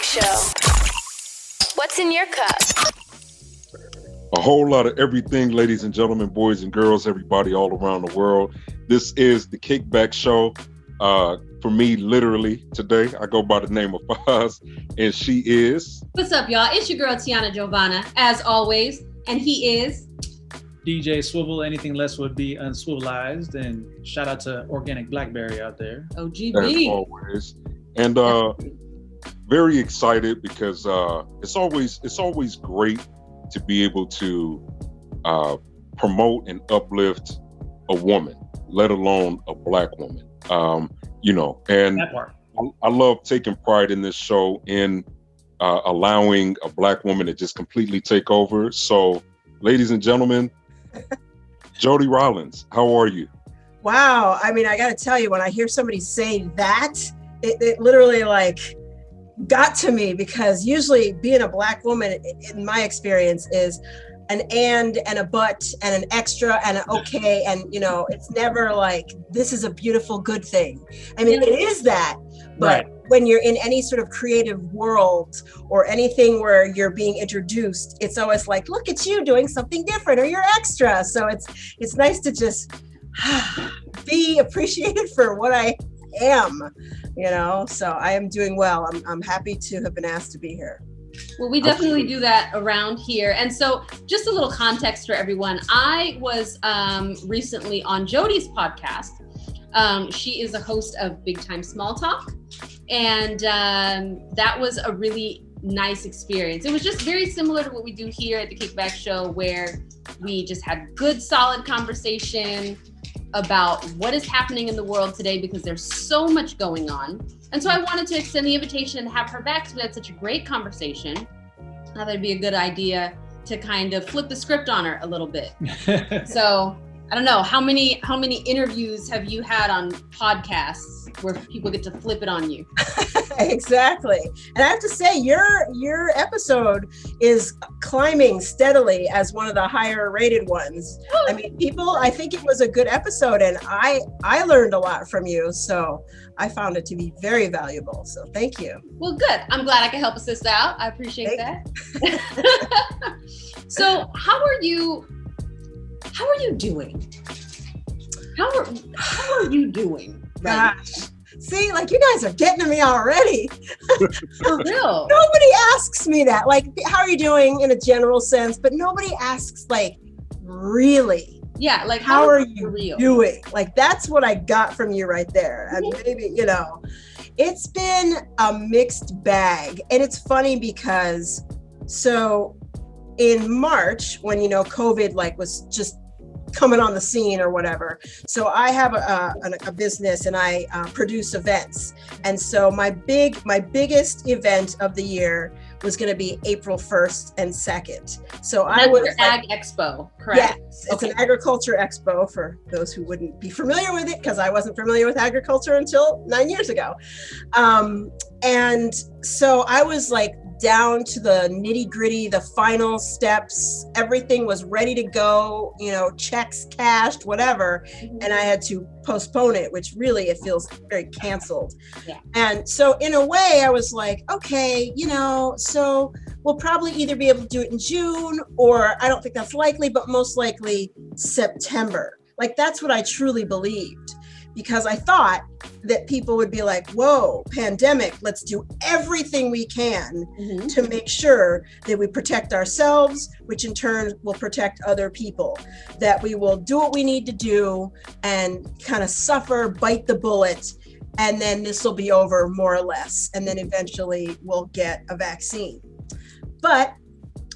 Show. What's in your cup? A whole lot of everything, ladies and gentlemen, boys and girls, everybody all around the world. This is the Kickback Show. For me, literally, today, I go by the name of Foz, and she is... What's up, y'all? It's your girl, Tiana Giovanna, as always, and he is... DJ Swivel. Anything less would be unswivelized. And shout out to Organic Blackberry out there. OGB. As always. And very excited because it's always great to be able to promote and uplift a woman, let alone a Black woman. And That part. I love taking pride in this show in allowing a Black woman to just completely take over. So, ladies and gentlemen, Jodi Rollins, how are you? Wow. I mean, I got to tell you, when I hear somebody say that, it literally got to me, because usually being a Black woman, in my experience, is an and a but and an extra and an okay. And, it's never like, this is a beautiful, good thing. I mean, it is that, but Right. When you're in any sort of creative world or anything where you're being introduced, it's always like, look at you doing something different, or you're extra. So it's nice to just be appreciated for what I am, so I am doing well. I'm happy to have been asked to be here. Well, we definitely do that around here. And so just a little context for everyone. I was recently on Jodi's podcast. She is a host of Big Time Small Talk. And that was a really nice experience. It was just very similar to what we do here at the Kickback Show, where we just had good, solid conversation about what is happening in the world today, because there's so much going on. And so I wanted to extend the invitation and have her back, because we had such a great conversation. I thought it'd be a good idea to kind of flip the script on her a little bit. So I don't know, how many interviews have you had on podcasts where people get to flip it on you? Exactly. And I have to say, your episode is climbing steadily as one of the higher rated ones. I mean, I think it was a good episode, and I learned a lot from you. So I found it to be very valuable. So thank you. Well, good. I'm glad I can help assist out. I appreciate that. So how are you doing? How are you doing? Right? Gosh. See, you guys are getting to me already. For real. Nobody asks me that. How are you doing in a general sense? But nobody asks, really. Yeah, how are you doing? That's what I got from you right there. And maybe, it's been a mixed bag. And it's funny because, so in March, when, COVID was just coming on the scene or whatever. So I have a business, and I produce events. And so my biggest event of the year was going to be April 1st and 2nd. So that's I was your Ag Expo, correct? Yes, it's an agriculture expo for those who wouldn't be familiar with it, because I wasn't familiar with agriculture until 9 years ago. And so I was down to the nitty gritty, the final steps, everything was ready to go, checks cashed, whatever. And I had to postpone it, which really, it feels very canceled. Yeah. And so in a way I was like, okay, so we'll probably either be able to do it in June, or I don't think that's likely, but most likely September. That's what I truly believed. Because I thought that people would be like, whoa, pandemic, let's do everything we can to make sure that we protect ourselves, which in turn will protect other people, that we will do what we need to do and kind of suffer, bite the bullet, and then this will be over more or less. And then eventually we'll get a vaccine. But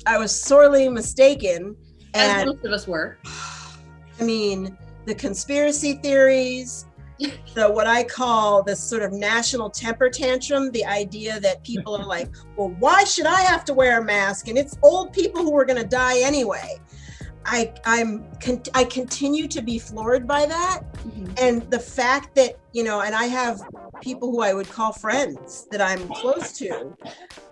I was sorely mistaken. As most of us were. I mean, the conspiracy theories, what I call this sort of national temper tantrum, the idea that people are like, well, why should I have to wear a mask? And it's old people who are going to die anyway. I continue to be floored by that. And the fact that, and I have people who I would call friends that I'm close to,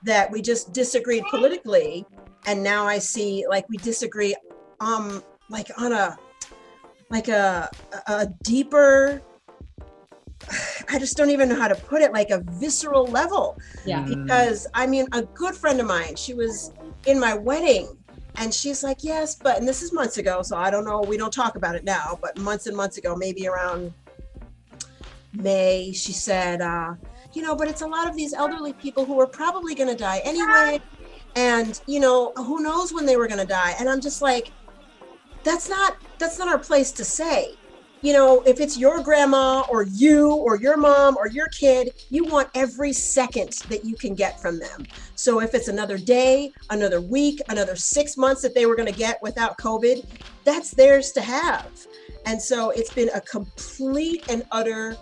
that we just disagreed politically. And now I see we disagree on a deeper, I just don't even know how to put it, like a visceral level. Yeah. Because I mean, a good friend of mine, she was in my wedding and she's like, yes, but, and this is months ago, so I don't know, we don't talk about it now, but months and months ago, maybe around May, she said, but it's a lot of these elderly people who are probably going to die anyway. And, who knows when they were going to die. And I'm just like, that's not our place to say. If it's your grandma or you or your mom or your kid, you want every second that you can get from them. So if it's another day, another week, another 6 months that they were going to get without COVID, that's theirs to have. And so it's been a complete and utter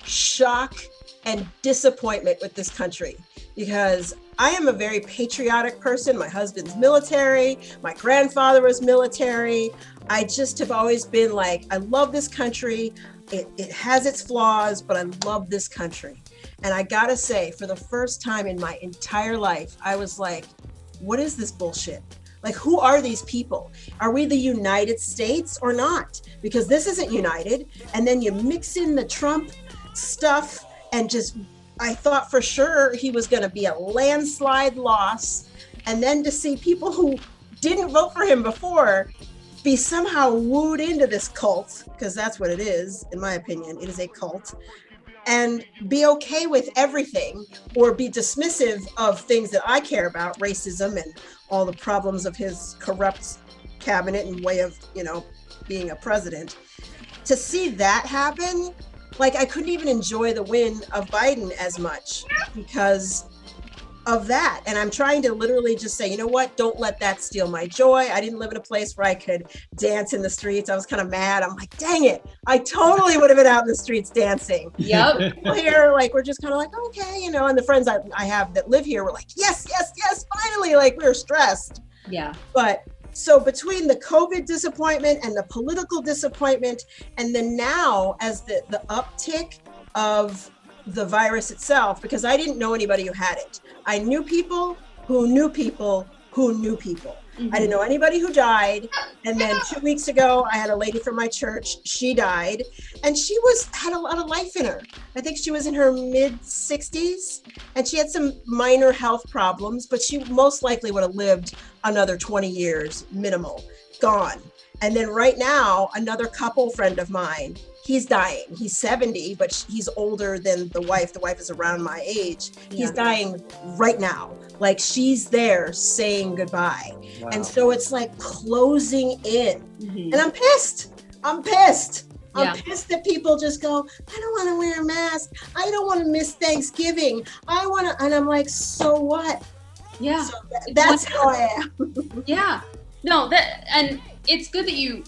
shock and disappointment with this country, because I am a very patriotic person. My husband's military. My grandfather was military. I just have always been like, I love this country. It has its flaws, but I love this country. And I gotta say, for the first time in my entire life, I was like, what is this bullshit? Like, who are these people? Are we the United States or not? Because this isn't united. And then you mix in the Trump stuff and just, I thought for sure he was going to be a landslide loss. And then to see people who didn't vote for him before be somehow wooed into this cult, because that's what it is, in my opinion, it is a cult, and be okay with everything or be dismissive of things that I care about, racism and all the problems of his corrupt cabinet and way of, being a president. To see that happen, like, I couldn't even enjoy the win of Biden as much because of that. And I'm trying to literally just say, you know what? Don't let that steal my joy. I didn't live in a place where I could dance in the streets. I was kind of mad. I'm like, dang it. I totally would have been out in the streets dancing. Yep. People here, like, we're just kind of like, okay, and the friends I have that live here were like, yes, finally, like, we were stressed. Yeah. But so between the COVID disappointment and the political disappointment, and then now as the uptick of the virus itself, because I didn't know anybody who had it. I knew people who knew people who knew people. Mm-hmm. I didn't know anybody who died. And then 2 weeks ago, I had a lady from my church. She died, and she had a lot of life in her. I think she was in her mid 60s, and she had some minor health problems, but she most likely would have lived another 20 years, minimal, gone. And then right now, another couple friend of mine, he's dying. He's 70, but he's older than the wife. The wife is around my age. Yeah. He's dying right now. Like, she's there saying goodbye. Wow. And so it's like closing in. Mm-hmm. And I'm pissed. I'm pissed that people just go, I don't want to wear a mask. I don't want to miss Thanksgiving. And I'm like, so what? Yeah. So that's how I am. Yeah. No, and it's good that you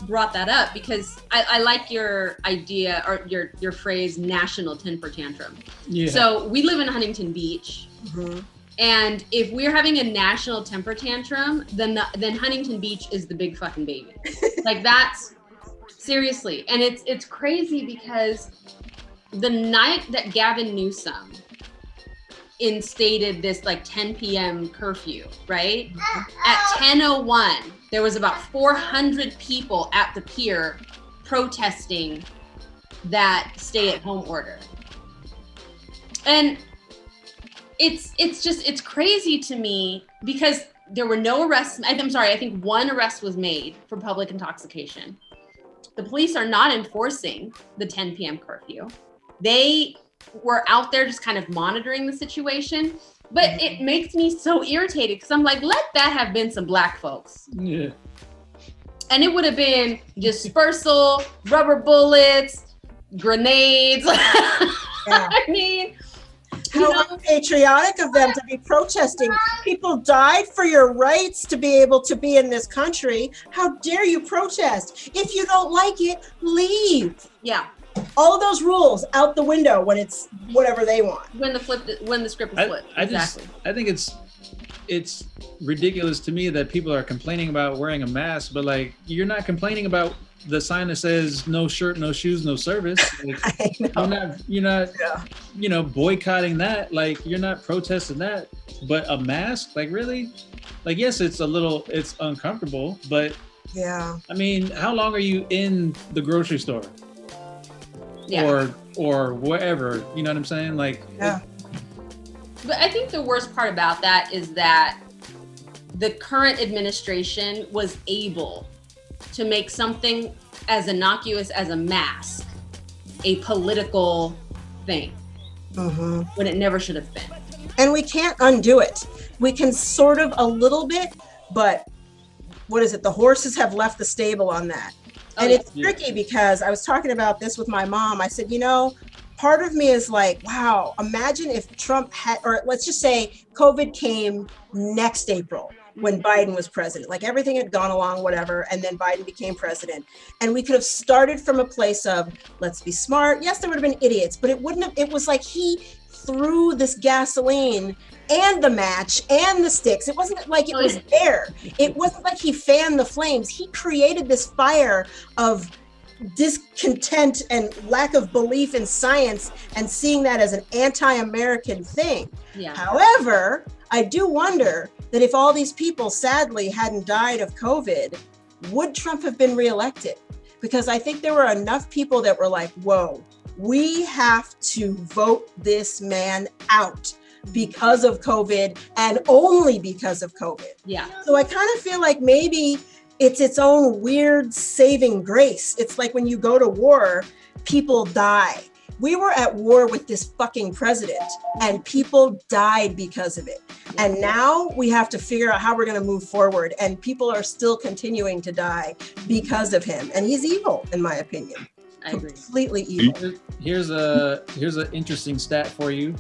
brought that up, because I like your idea or your phrase, national temper tantrum. Yeah. So we live in Huntington Beach. Mm-hmm. And if we're having a national temper tantrum, then Huntington Beach is the big fucking baby. Like, that's seriously. And it's crazy because the night that Gavin Newsom instated this like 10 p.m. curfew, right? At 10:01, there was about 400 people at the pier protesting that stay-at-home order. And it's crazy to me because there were no arrests. I'm sorry, I think one arrest was made for public intoxication. The police are not enforcing the 10 p.m. curfew. They were out there just kind of monitoring the situation. But it makes me so irritated because I'm like, let that have been some black folks. Yeah. And it would have been dispersal, rubber bullets, grenades. Yeah. I mean, how patriotic of them to be protesting. People died for your rights to be able to be in this country. How dare you protest? If you don't like it, leave. Yeah. All of those rules out the window when it's whatever they want. When the script is flipped. I think it's ridiculous to me that people are complaining about wearing a mask, but like, you're not complaining about the sign that says no shirt, no shoes, no service. Like, I know. You're not boycotting that. Like, you're not protesting that. But a mask, like, really? Like, yes, it's uncomfortable, but yeah. I mean, how long are you in the grocery store? Yeah. or whatever. You know what I'm saying? Like, Yeah. But I think the worst part about that is that the current administration was able to make something as innocuous as a mask a political thing when it never should have been. And we can't undo it. We can sort of a little bit, but what is it? The horses have left the stable on that. And it's tricky because I was talking about this with my mom. I said, you know, part of me is like, wow, imagine if Trump had, or let's just say COVID came next April when Biden was president, like everything had gone along, whatever. And then Biden became president. And we could have started from a place of, let's be smart. Yes, there would have been idiots, but it wouldn't have, it was like he threw this gasoline and the match and the sticks. It wasn't like it was there. It wasn't like he fanned the flames. He created this fire of discontent and lack of belief in science and seeing that as an anti-American thing. Yeah. However, I do wonder that if all these people sadly hadn't died of COVID, would Trump have been reelected? Because I think there were enough people that were like, whoa, we have to vote this man out because of COVID and only because of COVID. Yeah. So I kind of feel like maybe it's its own weird saving grace. It's like when you go to war, people die. We were at war with this fucking president and people died because of it. And now we have to figure out how we're going to move forward. And people are still continuing to die because of him. And he's evil, in my opinion. I agree. Completely evil. Here's an interesting stat for you.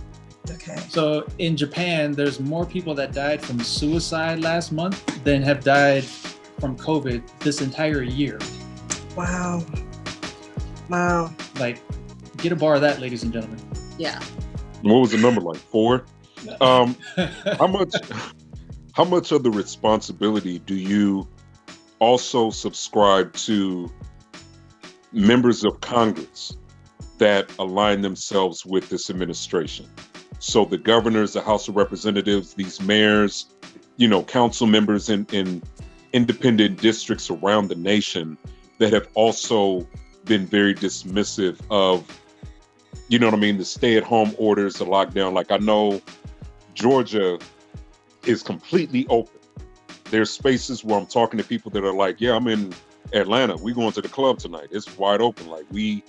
Okay. So in Japan, there's more people that died from suicide last month than have died from COVID this entire year. Wow. Wow. Like, get a bar of that, ladies and gentlemen. Yeah. What was the number, like 4? How much of the responsibility do you also subscribe to members of Congress that align themselves with this administration? So the governors, the House of Representatives, these mayors, you know, council members in independent districts around the nation that have also been very dismissive of, you know what I mean, the stay-at-home orders, the lockdown. Like, I know Georgia is completely open. There's spaces where I'm talking to people that are like, yeah, I'm in Atlanta. We going to the club tonight. It's wide open. Like, we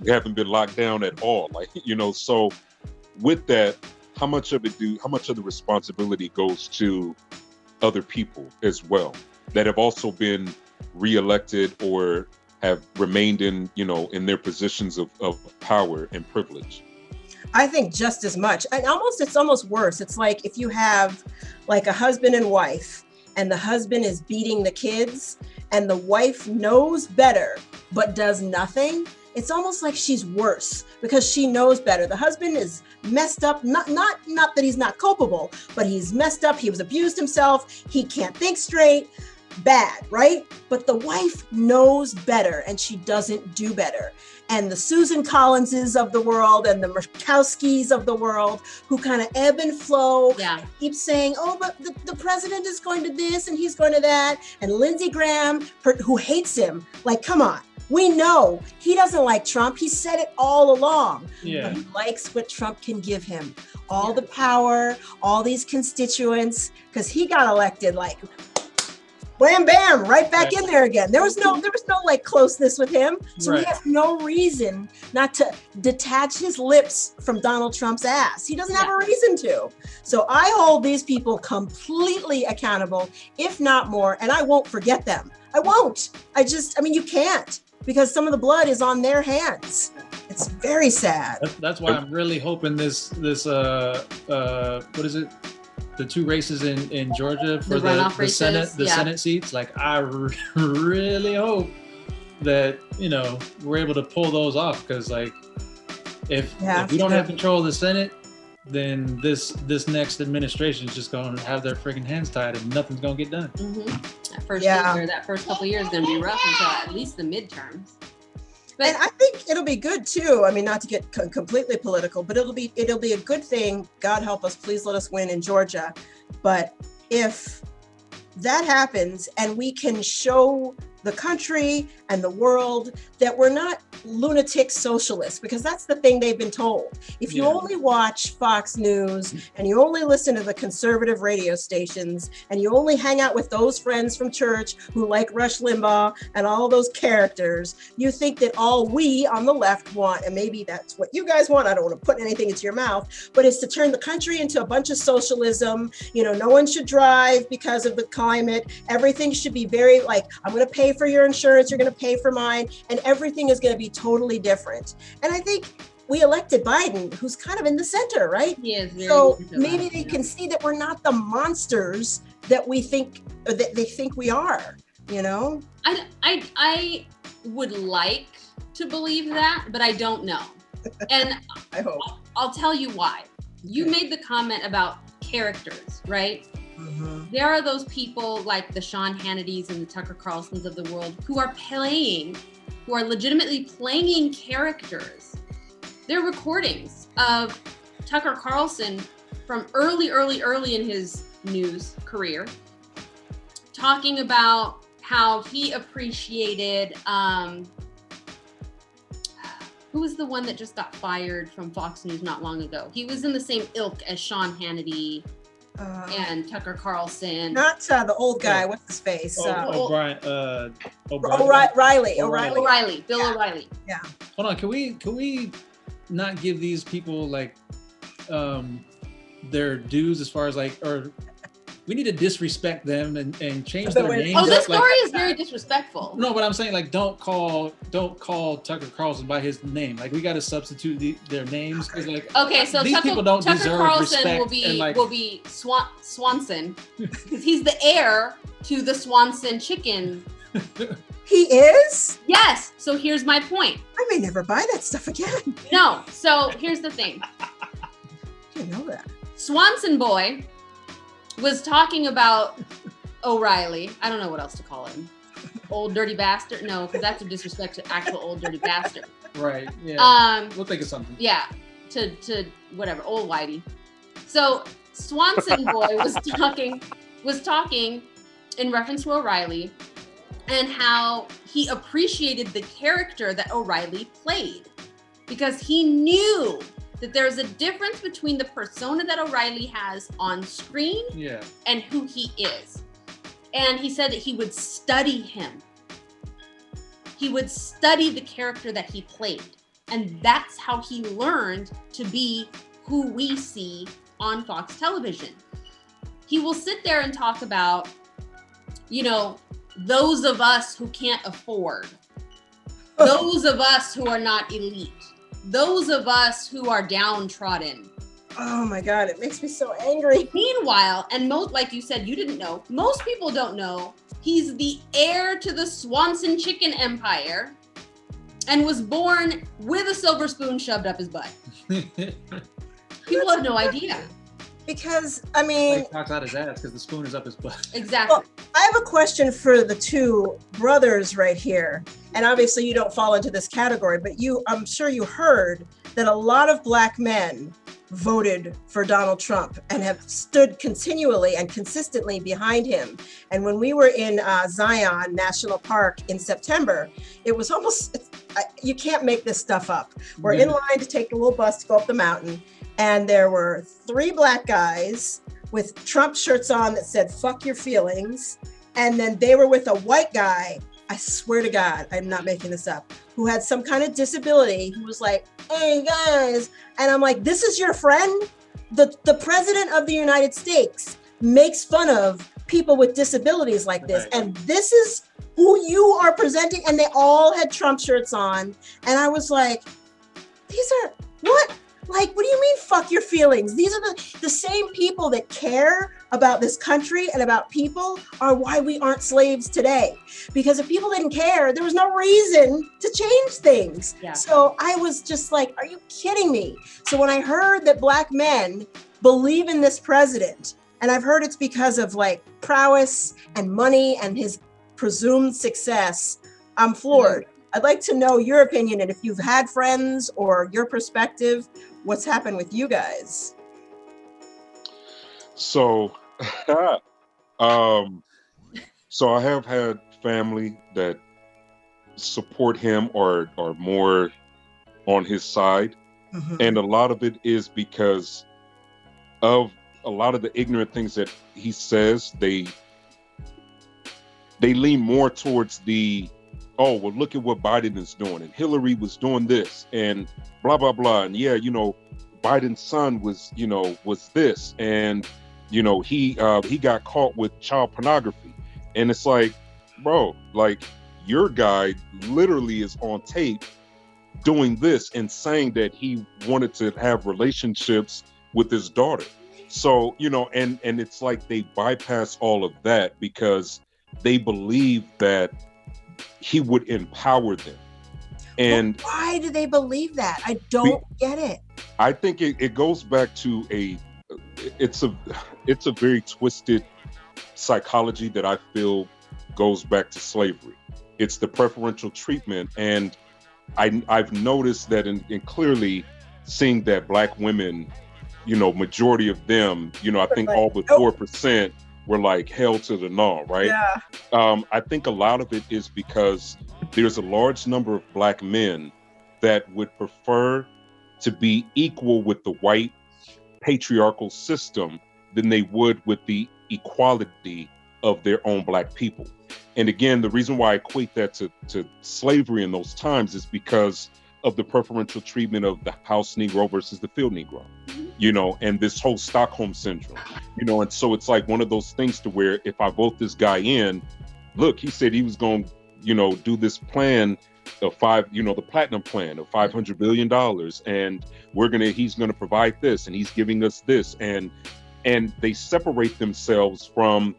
haven't been locked down at all. Like, you know, so with that, how much of the responsibility goes to other people as well that have also been reelected or have remained in, you know, in their positions of power and privilege? I think just as much. And it's almost worse. It's like if you have like a husband and wife and the husband is beating the kids and the wife knows better but does nothing. It's almost like she's worse because she knows better. The husband is messed up, not that he's not culpable, but he's messed up. He was abused himself. He can't think straight. Bad, right? But the wife knows better and she doesn't do better. And the Susan Collinses of the world and the Murkowskis of the world who kind of ebb and flow, keep saying, oh, but the president is going to this and he's going to that. And Lindsey Graham, who hates him, like, come on. We know he doesn't like Trump. He said it all along. Yeah. But he likes what Trump can give him. All the power, all these constituents, because he got elected like wham, bam, right back in there again. There was no like closeness with him. So we have no reason not to detach his lips from Donald Trump's ass. He doesn't have a reason to. So I hold these people completely accountable, if not more, and I won't forget them. I won't. I mean, you can't, because some of the blood is on their hands. It's very sad. That's why I'm really hoping this what is it? The 2 races in Georgia for the Senate seats. Like, I really hope that, you know, we're able to pull those off, because like if we don't have control of the Senate, then this next administration is just going to have their freaking hands tied and nothing's going to get done. That first couple of years is going to be rough until at least the midterms. But, and I think it'll be good too. I mean, not to get completely political, but it'll be a good thing. God help us, please let us win in Georgia. But if that happens and we can show the country and the world that we're not lunatic socialists, because that's the thing they've been told. If you only watch Fox News and you only listen to the conservative radio stations and you only hang out with those friends from church who like Rush Limbaugh and all those characters, you think that all we on the left want, and maybe that's what you guys want, I don't want to put anything into your mouth, but it's to turn the country into a bunch of socialism. You know, no one should drive because of the climate. Everything should be very like, I'm going to pay for your insurance, you're going to pay for mine, and everything is going to be totally different. And I think we elected Biden, who's kind of in the center, right? He is very so maybe they can see that we're not the monsters that we think, or that they think we are, you know? I would like to believe that, but I don't know. And I hope. I'll tell you why. You made the comment about characters, right? Mm-hmm. There are those people like the Sean Hannitys and the Tucker Carlsons of the world who are legitimately playing characters. There are recordings of Tucker Carlson from early in his news career talking about how he appreciated, who was the one that just got fired from Fox News not long ago? He was in the same ilk as Sean Hannity and Tucker Carlson. Not the old guy, what's his face? O'Brien. O'Reilly. Bill O'Reilly. Yeah. Hold on, can we not give these people like their dues as far as like, or we need to disrespect them and change their names. Oh, this story is very disrespectful. No, but I'm saying like don't call Tucker Carlson by his name. Like we got to substitute their names. Like, okay, so these people don't Tucker deserve Carlson respect will be Swanson because he's the heir to the Swanson chicken. He is? Yes. So here's my point. I may never buy that stuff again. No. So here's the thing. I didn't know that. Swanson boy was talking about O'Reilly. I don't know what else to call him. Old dirty bastard. No, because that's a disrespect to actual old dirty bastard. Right. Yeah. We'll think of something. Yeah. To whatever. Old Whitey. So Swanson boy was talking in reference to O'Reilly and how he appreciated the character that O'Reilly played because he knew that there's a difference between the persona that O'Reilly has on screen and who he is. And he said that he would study him. He would study the character that he played. And that's how he learned to be who we see on Fox television. He will sit there and talk about, you know, those of us who can't afford, those of us who are not elite, those of us who are downtrodden. Oh my God, it makes me so angry. Meanwhile, and most, like you said, you didn't know, most people don't know, he's the heir to the Swanson chicken empire and was born with a silver spoon shoved up his butt. People have no idea. Because, I mean... He talks out his ass because the spoon is up his butt. Exactly. Well, I have a question for the two brothers right here. And obviously you don't fall into this category, but I'm sure you heard that a lot of Black men voted for Donald Trump and have stood continually and consistently behind him. And when we were in Zion National Park in September, it was almost, you can't make this stuff up. We're in line to take the little bus to go up the mountain. And there were 3 Black guys with Trump shirts on that said, fuck your feelings. And then they were with a white guy, I swear to God, I'm not making this up, who had some kind of disability, who was like, hey guys. And I'm like, this is your friend? The president of the United States makes fun of people with disabilities like this. Right. And this is who you are presenting. And they all had Trump shirts on. And I was like, these are, what? Like, what do you mean, fuck your feelings? These are the same people that care about this country and about people are why we aren't slaves today. Because if people didn't care, there was no reason to change things. Yeah. So I was just like, are you kidding me? So when I heard that Black men believe in this president, and I've heard it's because of like prowess and money and his presumed success, I'm floored. I'd like to know your opinion and if you've had friends or your perspective, what's happened with you guys? So, so I have had family that support him are more on his side. Mhm. And a lot of it is because of a lot of the ignorant things that he says. They lean more towards the, oh, well, look at what Biden is doing, and Hillary was doing this, and blah blah blah, and yeah, Biden's son was this, and he got caught with child pornography, and it's like, bro, like, your guy literally is on tape doing this and saying that he wanted to have relationships with his daughter. So, and it's like they bypass all of that because they believe that he would empower them. And but why do they believe that? I don't get it. I think it goes back to it's a very twisted psychology that I feel goes back to slavery. It's the preferential treatment. And I've noticed that in clearly seeing that Black women, majority of them, I think all but 4% were like hell to the no, right? Yeah. I think a lot of it is because there's a large number of Black men that would prefer to be equal with the white patriarchal system than they would with the equality of their own Black people. And again, the reason why I equate that to slavery in those times is because of the preferential treatment of the house Negro versus the field Negro, and this whole Stockholm syndrome, and so it's like one of those things to where if I vote this guy in, look, he said he was going to, do this plan of the platinum plan of $500 billion, and he's going to provide this, and he's giving us this, and they separate themselves from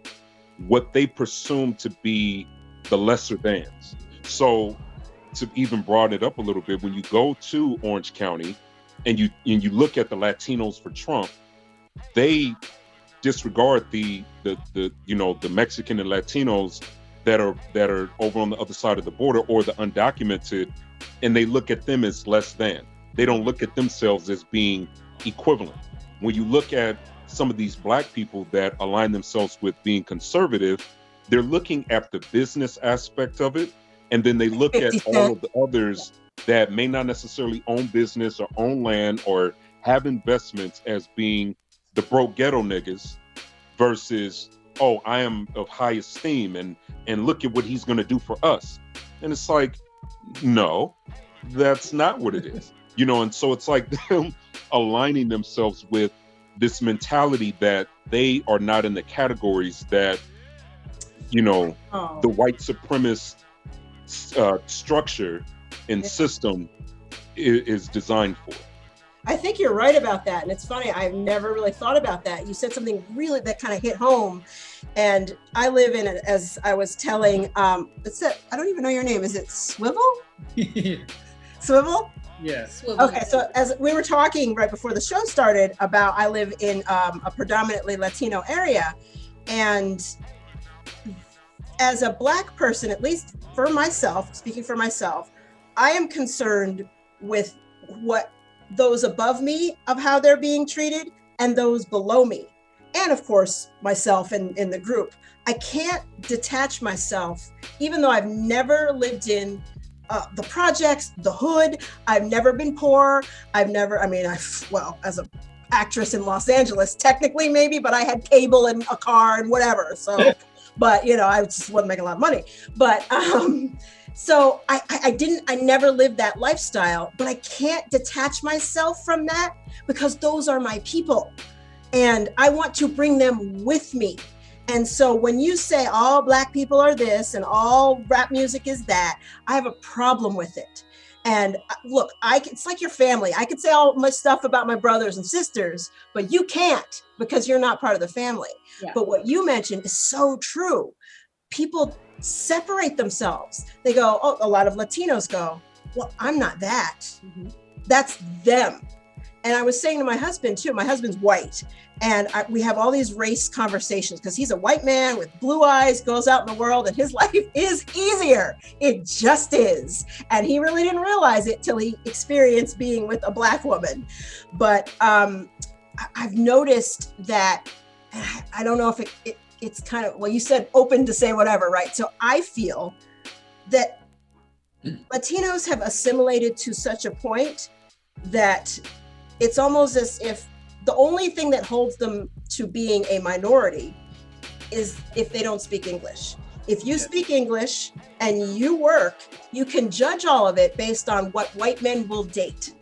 what they presume to be the lesser thans. So to even broaden it up a little bit, when you go to Orange County and you look at the Latinos for Trump, they disregard the Mexican and Latinos that are over on the other side of the border or the undocumented, and they look at them as less than. They don't look at themselves as being equivalent. When you look at some of these Black people that align themselves with being conservative, they're looking at the business aspect of it, and then they look at all of the others that may not necessarily own business or own land or have investments as being the broke ghetto niggas versus, oh, I am of high esteem and look at what he's going to do for us. And it's like, no, that's not what it is. And so it's like them aligning themselves with this mentality that they are not in the categories that, the white supremacist structure and system is designed for. I think you're right about that. And it's funny, I've never really thought about that. You said something really that kind of hit home. And I live in it, as I was telling, I don't even know your name. Is it Swivel? Swivel? Yes. Okay, so as we were talking right before the show started about, I live in a predominantly Latino area, and as a Black person, at least for myself, speaking for myself, I am concerned with what those above me, of how they're being treated, and those below me, and of course myself in the group. I can't detach myself, even though I've never lived in the projects, the hood. I've never been poor. As an actress in Los Angeles, technically maybe, but I had cable and a car and whatever. So, but I just wasn't making a lot of money. But so I never lived that lifestyle, but I can't detach myself from that because those are my people, and I want to bring them with me. And so when you say all Black people are this and all rap music is that, I have a problem with it. And look, it's like your family. I could say all my stuff about my brothers and sisters, but you can't because you're not part of the family. Yeah. But what you mentioned is so true. People separate themselves. They go, oh, a lot of Latinos go, well, I'm not that. Mm-hmm. That's them. And I was saying to my husband too, my husband's white, and we have all these race conversations because he's a white man with blue eyes, goes out in the world, and his life is easier. It just is. And he really didn't realize it till he experienced being with a Black woman. But I've noticed that, I don't know if it's kind of, well, you said open to say whatever, right? So I feel that Latinos have assimilated to such a point that it's almost as if the only thing that holds them to being a minority is if they don't speak English. If you speak English and you work, you can judge all of it based on what white men will date.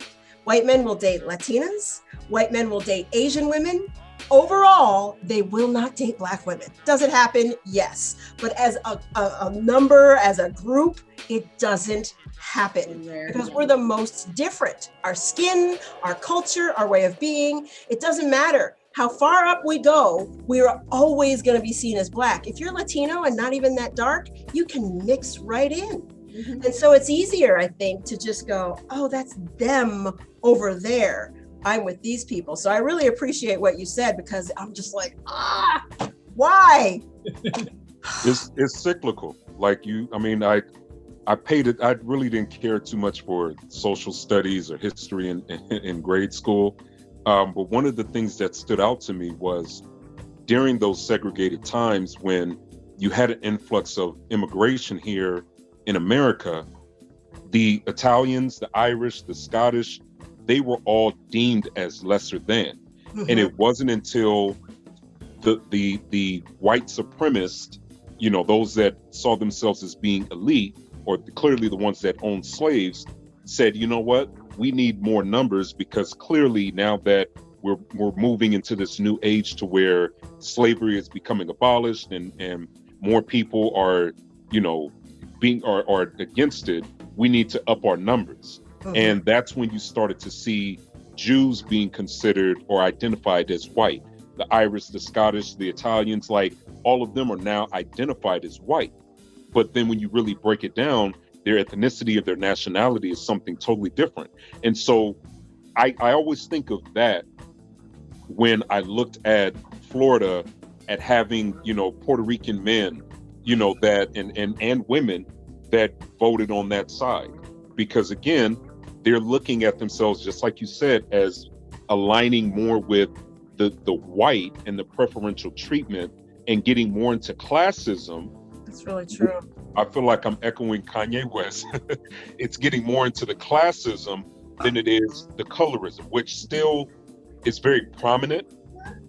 White men will date Latinas, white men will date Asian women. Overall, they will not date Black women. Does it happen? Yes. But as a number, as a group, it doesn't happen because we're the most different. Our skin, our culture, our way of being, it doesn't matter. How far up we go, we're always going to be seen as Black. If you're Latino and not even that dark, you can mix right in. Mm-hmm. And so it's easier, I think, to just go, oh, that's them over there. I'm with these people. So I really appreciate what you said because I'm just like, why? It's cyclical. Like I paid it. I really didn't care too much for social studies or history in grade school. But one of the things that stood out to me was during those segregated times when you had an influx of immigration here in America, the Italians, the Irish, the Scottish, they were all deemed as lesser than. Mm-hmm. And it wasn't until the white supremacists, those that saw themselves as being elite, or clearly the ones that owned slaves, said, you know what, we need more numbers because clearly now that we're moving into this new age to where slavery is becoming abolished and more people are, are against it, we need to up our numbers. Mm-hmm. And that's when you started to see Jews being considered or identified as white. The Irish, the Scottish, the Italians, like all of them are now identified as white. But then when you really break it down, their ethnicity of their nationality is something totally different. And so I always think of that when I looked at Florida at having, Puerto Rican men, that and women that voted on that side. Because again, they're looking at themselves, just like you said, as aligning more with the white and the preferential treatment and getting more into classism. That's really true. I feel like I'm echoing Kanye West. It's getting more into the classism than it is the colorism, which still is very prominent,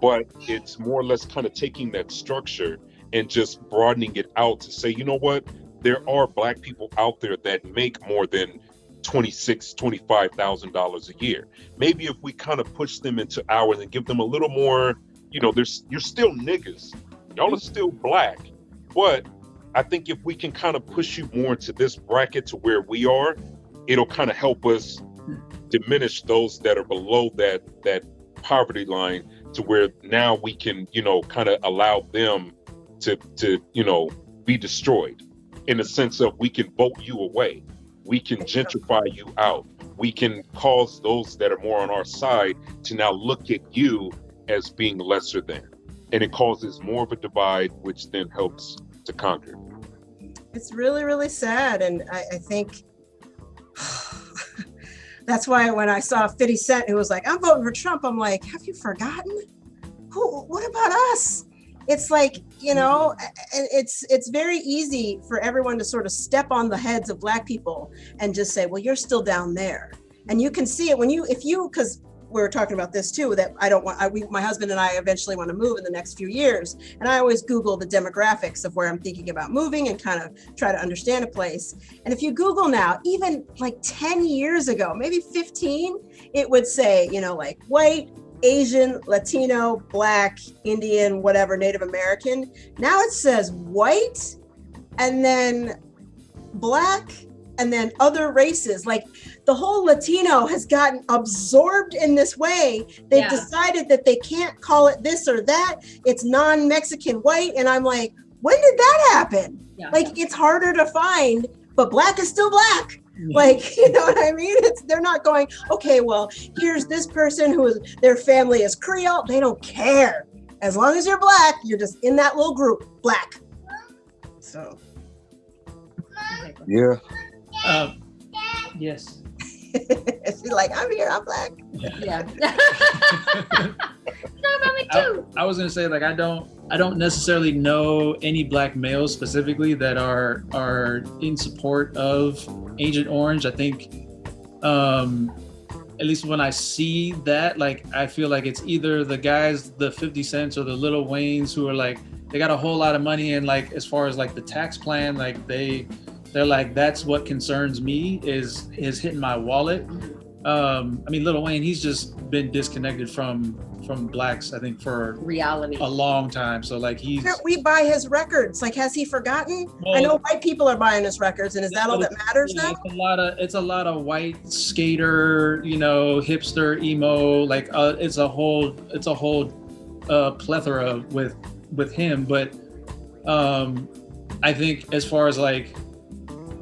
but it's more or less kind of taking that structure and just broadening it out to say, you know what, there are Black people out there that make more than $26,000, $25,000 a year. Maybe if we kind of push them into ours and give them a little more, you're still niggas. Y'all are still Black. But I think if we can kind of push you more into this bracket to where we are, it'll kind of help us diminish those that are below that poverty line to where now we can, kind of allow them to be destroyed in the sense of we can vote you away. We can gentrify you out. We can cause those that are more on our side to now look at you as being lesser than. And it causes more of a divide, which then helps to conquer. It's really, really sad. And I think that's why when I saw 50 Cent who was like, I'm voting for Trump, I'm like, have you forgotten? What about us? It's like, it's very easy for everyone to sort of step on the heads of Black people and just say, well, you're still down there. And you can see it because we were talking about this too, that my husband and I eventually want to move in the next few years. And I always Google the demographics of where I'm thinking about moving and kind of try to understand a place. And if you Google now, even like 10 years ago, maybe 15, it would say, like white, Asian, Latino, Black, Indian, whatever, Native American. Now it says white and then Black and then other races. Like the whole Latino has gotten absorbed in this way. They've decided that they can't call it this or that. It's non-Mexican white. And I'm like, when did that happen? Yeah. Like it's harder to find, but Black is still Black. Like, you know what I mean? They're not going, okay, well, here's this person their family is Creole. They don't care. As long as you're Black, you're just in that little group, Black. So. Yeah. Yes. She's like, I'm here, I'm Black. Yeah. No, about me too. I was gonna say, like, I don't necessarily know any black males specifically that are in support of Agent Orange. I think, at least when I see that, like, I feel like it's either the guys, the 50 Cents or the Lil Waynes, who are like, they got a whole lot of money, and like, as far as like the tax plan, like they're like, that's what concerns me is hitting my wallet. I mean, Lil Wayne, he's just been disconnected from blacks, I think, for reality a long time. So like, we buy his records. Like, has he forgotten? Well, I know white people are buying his records, and is that all that matters now? It's a lot of white skater, hipster, emo. Like, it's a whole plethora with him. But I think as far as like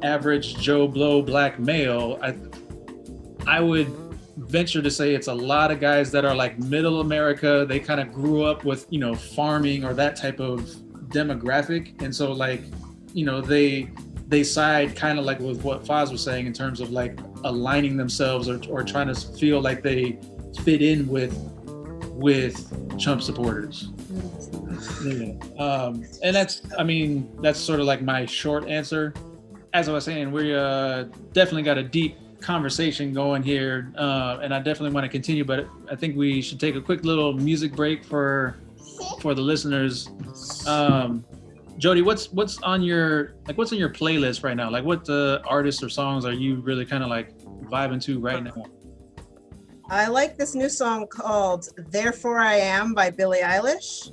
average Joe Blow black male, I would venture to say it's a lot of guys that are like middle America. They kind of grew up with, farming or that type of demographic. And so like, they side kind of like with what Foz was saying in terms of like aligning themselves or trying to feel like they fit in with Trump supporters. Yeah. And that's sort of like my short answer. As I was saying, we definitely got a deep conversation going here, and I definitely want to continue, but I think we should take a quick little music break for the listeners. Jodi, what's on your playlist right now? Like, what artists or songs are you really kind of like vibing to right now? I like this new song called "Therefore I Am" by Billie Eilish.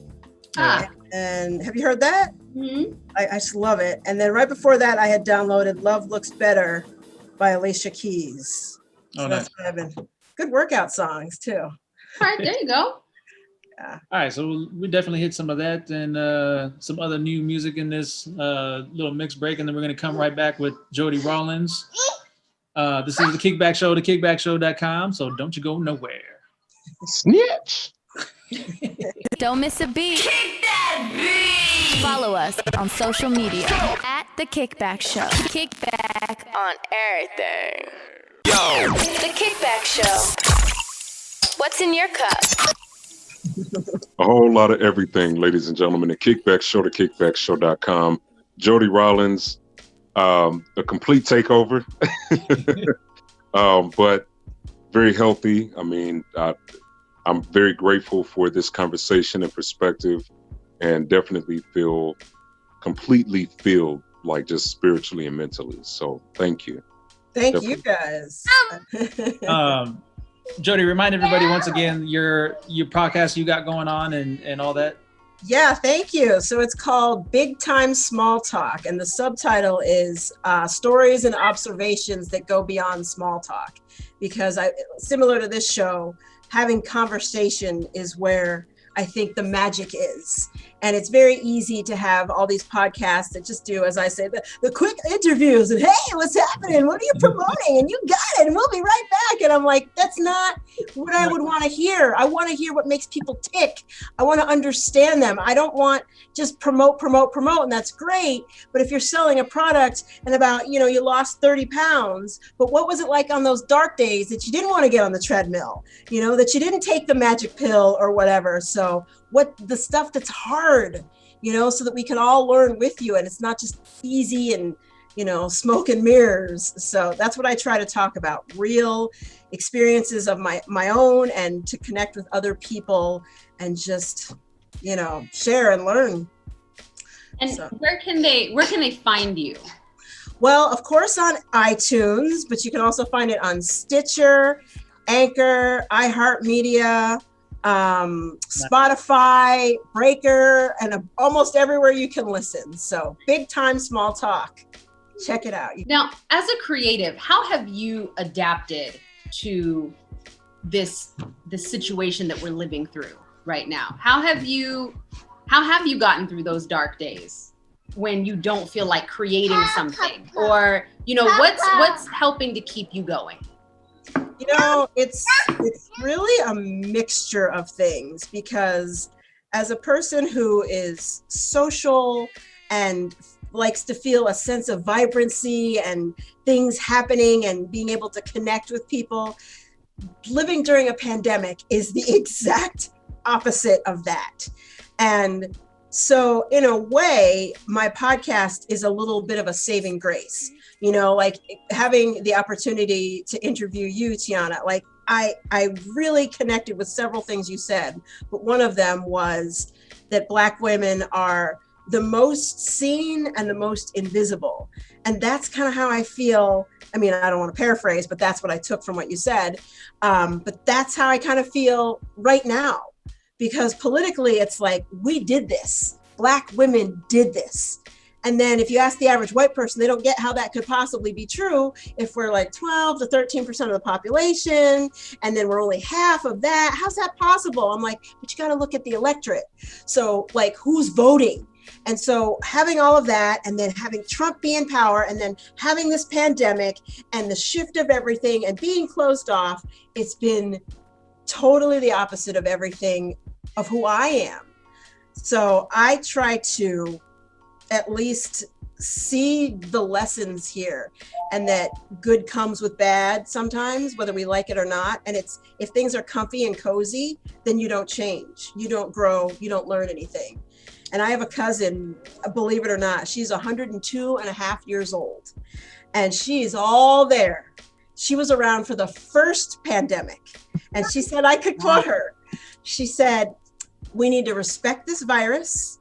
And have you heard that? Mm-hmm. I just love it. And then right before that, I had downloaded "Love Looks Better" by Alicia Keys. So that's what I've been. Good workout songs too. All right, there you go. Yeah. All right, so we definitely hit some of that and some other new music in this little mix break, and then we're gonna come right back with Jodi Rollins. This is the Kickback Show, thekickbackshow.com. So don't you go nowhere. Snitch. Don't miss a beat. Kick that beat. Follow us on social media at The Kickback Show. Kickback on everything. Yo. The Kickback Show. What's in your cup? A whole lot of everything, ladies and gentlemen. The Kickback Show, thekickbackshow.com. Jodi Rollins, a complete takeover, but very healthy. I mean, I'm very grateful for this conversation and perspective, and definitely feel completely filled, like just spiritually and mentally. So thank you. Thank you guys. Jodi, remind everybody once again your podcast you got going on and all that. Yeah, thank you. So it's called Big Time Small Talk, and the subtitle is Stories and Observations That Go Beyond Small Talk. Because similar to this show, having conversation is where I think the magic is. And it's very easy to have all these podcasts that just do, as I say, the quick interviews and, hey, what's happening? What are you promoting? And you got it. And we'll be right back. And I'm like, that's not what I would want to hear. I want to hear what makes people tick. I want to understand them. I don't want just promote. And that's great. But if you're selling a product and about, you lost 30 pounds, but what was it like on those dark days that you didn't want to get on the treadmill, that you didn't take the magic pill or whatever. So what the stuff that's hard, so that we can all learn with you, and it's not just easy and, smoke and mirrors. So that's what I try to talk about, real experiences of my own, and to connect with other people and just, share and learn. And so, where can they find you? Well, of course on iTunes, but you can also find it on Stitcher, Anchor, iHeartMedia, Spotify, Breaker, and almost everywhere you can listen. So Big Time Small Talk. Check it out. Now, as a creative, how have you adapted to this situation that we're living through right now? How have you gotten through those dark days when you don't feel like creating something, or what's helping to keep you going? It's really a mixture of things, because as a person who is social and likes to feel a sense of vibrancy and things happening and being able to connect with people, living during a pandemic is the exact opposite of that. And so in a way, my podcast is a little bit of a saving grace, you know, like having the opportunity to interview you, Tiana, like I really connected with several things you said, but one of them was that Black women are the most seen and the most invisible. And that's kind of how I feel. I mean, I don't want to paraphrase, but that's what I took from what you said. But that's how I kind of feel right now, because politically it's like, we did this. Black women did this. And then if you ask the average white person, they don't get how that could possibly be true if we're like 12 to 13% of the population, and then we're only half of that. How's that possible? I'm like, but you got to look at the electorate. So like, who's voting? And so having all of that, and then having Trump be in power, and then having this pandemic and the shift of everything and being closed off, it's been totally the opposite of everything of who I am. So I try to at least see the lessons here, and that good comes with bad sometimes, whether we like it or not. And it's, if things are comfy and cozy, then you don't change, you don't grow, you don't learn anything. And I have a cousin, believe it or not, she's 102 and a half years old, and she's all there. She was around for the first pandemic, and she said, I could quote her. She said, we need to respect this virus,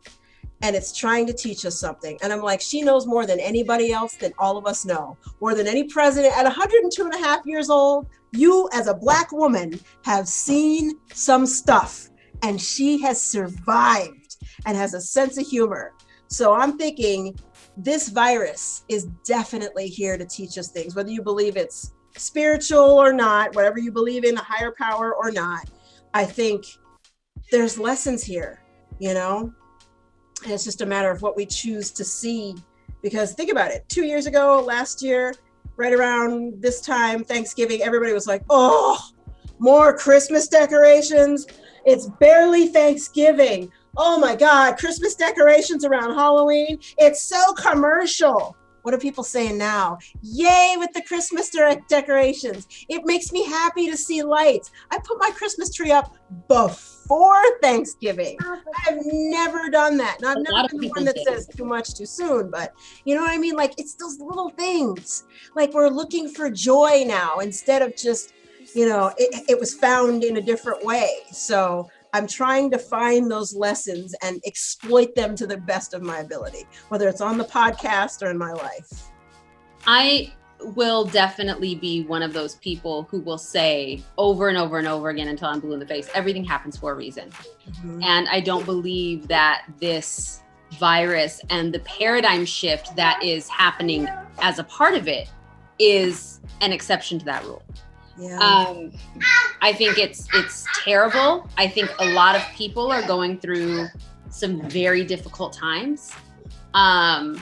and it's trying to teach us something. And I'm like, she knows more than anybody else, than all of us know, more than any president. At 102 and a half years old, you as a Black woman have seen some stuff, and she has survived and has a sense of humor. So I'm thinking this virus is definitely here to teach us things, whether you believe it's spiritual or not, whatever you believe in, a higher power or not. I think there's lessons here, you know, and it's just a matter of what we choose to see. Because think about it, 2 years ago, last year, right around this time, Thanksgiving, everybody was like, oh, more Christmas decorations. It's barely Thanksgiving. Oh my God, Christmas decorations around Halloween. It's so commercial. What are people saying now? Yay with the Christmas decorations. It makes me happy to see lights. I put my Christmas tree up before Thanksgiving. I've never done that. Now, I've never been the one that says too much too soon, but you know what I mean? Like, it's those little things. Like, we're looking for joy now instead of just, you know, it was found in a different way. So I'm trying to find those lessons and exploit them to the best of my ability, whether it's on the podcast or in my life. I will definitely be one of those people who will say over and over and over again until I'm blue in the face, everything happens for a reason. Mm-hmm. And I don't believe that this virus and the paradigm shift that is happening as a part of it is an exception to that rule. Yeah. I think it's terrible. I think a lot of people are going through some very difficult times. And